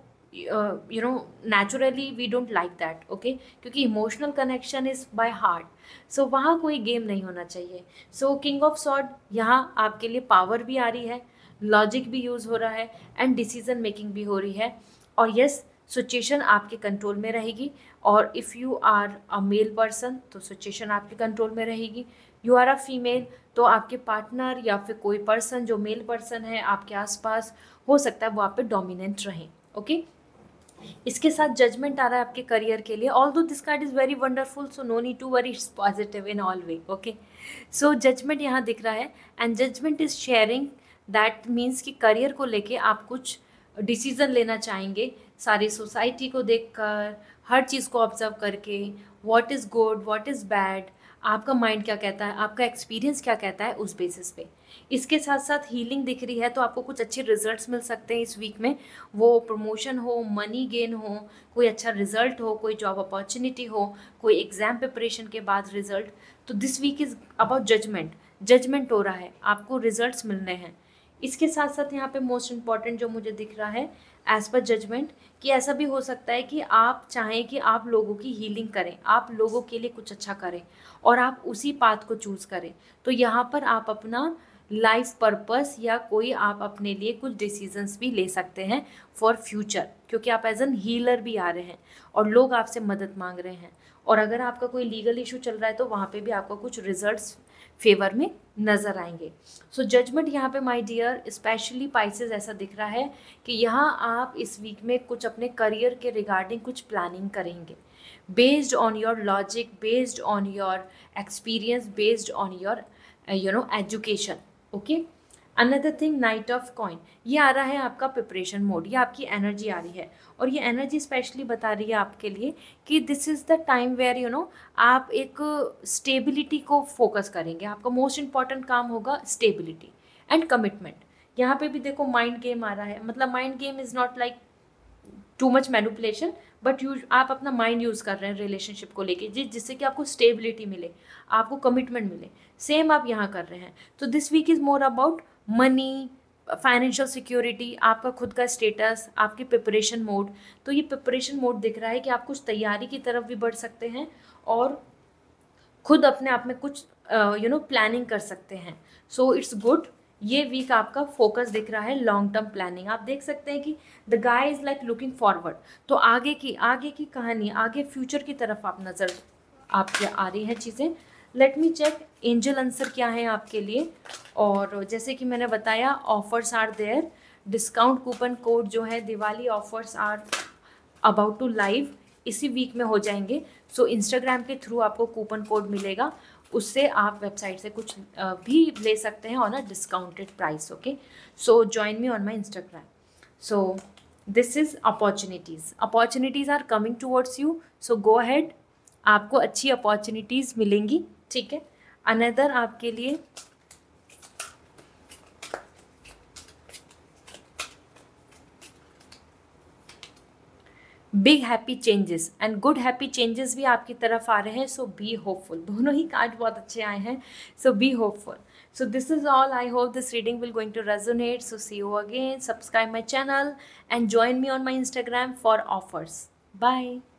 naturally we don't like that, okay, क्योंकि emotional connection is by heart. So वहाँ कोई गेम नहीं होना चाहिए। सो किंग ऑफ सॉर्ड यहाँ आपके लिए पावर भी आ रही है, लॉजिक भी यूज़ हो रहा है, एंड डिसीजन मेकिंग भी हो रही है, और यस सिचुएशन आपके कंट्रोल में रहेगी। और if you are a male person तो सिचुएशन आपके कंट्रोल में रहेगी, यू आर अ फीमेल तो आपके पार्टनर या फिर कोई पर्सन जो मेल पर्सन है आपके आसपास, हो सकता है वो आप पे डोमिनेंट रहें, ओके। इसके साथ जजमेंट आ रहा है आपके करियर के लिए, although this card is very wonderful, so no need to worry, it's positive in all way, okay. So judgement यहाँ दिख रहा है, and judgement is sharing, that means कि करियर को लेके आप कुछ डिसीज़न लेना चाहेंगे, सारी सोसाइटी को देखकर, हर चीज़ को ऑब्जर्व करके, what is good, what is bad, आपका माइंड क्या कहता है, आपका एक्सपीरियंस क्या कहता है, उस बेसिस पे। इसके साथ साथ हीलिंग दिख रही है, तो आपको कुछ अच्छे रिजल्ट्स मिल सकते हैं इस वीक में, वो प्रमोशन हो, मनी गेन हो, कोई अच्छा रिजल्ट हो, कोई जॉब अपॉर्चुनिटी हो, कोई एग्जाम प्रिपरेशन के बाद रिजल्ट। तो this week is about judgement हो रहा है, आपको रिजल्ट्स मिलने हैं। इसके साथ साथ यहाँ पे मोस्ट इम्पॉर्टेंट जो मुझे दिख रहा है एज पर जजमेंट, कि ऐसा भी हो सकता है कि आप चाहें कि आप लोगों की हीलिंग करें, आप लोगों के लिए कुछ अच्छा करें, और आप उसी पाथ को चूज़ करें। तो यहाँ पर आप अपना लाइफ पर्पस या कोई आप अपने लिए कुछ डिसीजंस भी ले सकते हैं फॉर फ्यूचर, क्योंकि आप एज एन हीलर भी आ रहे हैं और लोग आपसे मदद मांग रहे हैं। और अगर आपका कोई लीगल इशू चल रहा है तो वहाँ पे भी आपको कुछ रिजल्ट्स फेवर में नज़र आएंगे। सो जजमेंट यहाँ पे माय डियर स्पेशली पाइसेस ऐसा दिख रहा है कि यहाँ आप इस वीक में कुछ अपने करियर के रिगार्डिंग कुछ प्लानिंग करेंगे based on your logic, based on your experience, based on your education. Okay, another thing night of coin, ये आ रहा है आपका प्रिपरेशन मोड, ये आपकी एनर्जी आ रही है और ये एनर्जी स्पेशली बता रही है आपके लिए कि this is the time where आप एक स्टेबिलिटी को फोकस करेंगे। आपका मोस्ट इंपॉर्टेंट काम होगा स्टेबिलिटी एंड कमिटमेंट। यहाँ पे भी देखो माइंड गेम आ रहा है, मतलब mind game is not like too much manipulation, but आप अपना माइंड यूज़ कर रहे हैं रिलेशनशिप को लेके जिससे कि आपको स्टेबिलिटी मिले, आपको कमिटमेंट मिले, सेम आप यहाँ कर रहे हैं। तो this week is more about money, financial security, आपका खुद का स्टेटस, आपकी प्रिपरेशन मोड। तो ये प्रिपरेशन मोड दिख रहा है कि आप कुछ तैयारी की तरफ भी बढ़ सकते हैं और खुद अपने आप में कुछ प्लानिंग कर सकते हैं। So it's good. ये वीक आपका फोकस दिख रहा है लॉन्ग टर्म प्लानिंग। आप देख सकते हैं कि the guy is like looking forward, तो आगे की कहानी, आगे फ्यूचर की तरफ आप नज़र आपके आ रही हैं चीज़ें। Let me check angel answer क्या है आपके लिए। और जैसे कि मैंने बताया offers are there, discount coupon code जो है Diwali offers are about to live, इसी वीक में हो जाएंगे। सो इंस्टाग्राम के थ्रू आपको कूपन कोड मिलेगा, उससे आप वेबसाइट से कुछ भी ले सकते हैं on a discounted price. Okay, so join me on my Instagram. So this is opportunities are coming towards you, so go ahead, आपको अच्छी अपॉर्चुनिटीज़ मिलेंगी। ठीक है, अनदर आपके लिए big happy changes and good happy changes भी आपकी तरफ आ रहे हैं। सो बी होपफुल, दोनों ही कार्ड बहुत अच्छे आए हैं। So be hopeful. So this is all, I hope this reading will going to resonate. So see you again, subscribe my channel and join me on my Instagram for offers. Bye.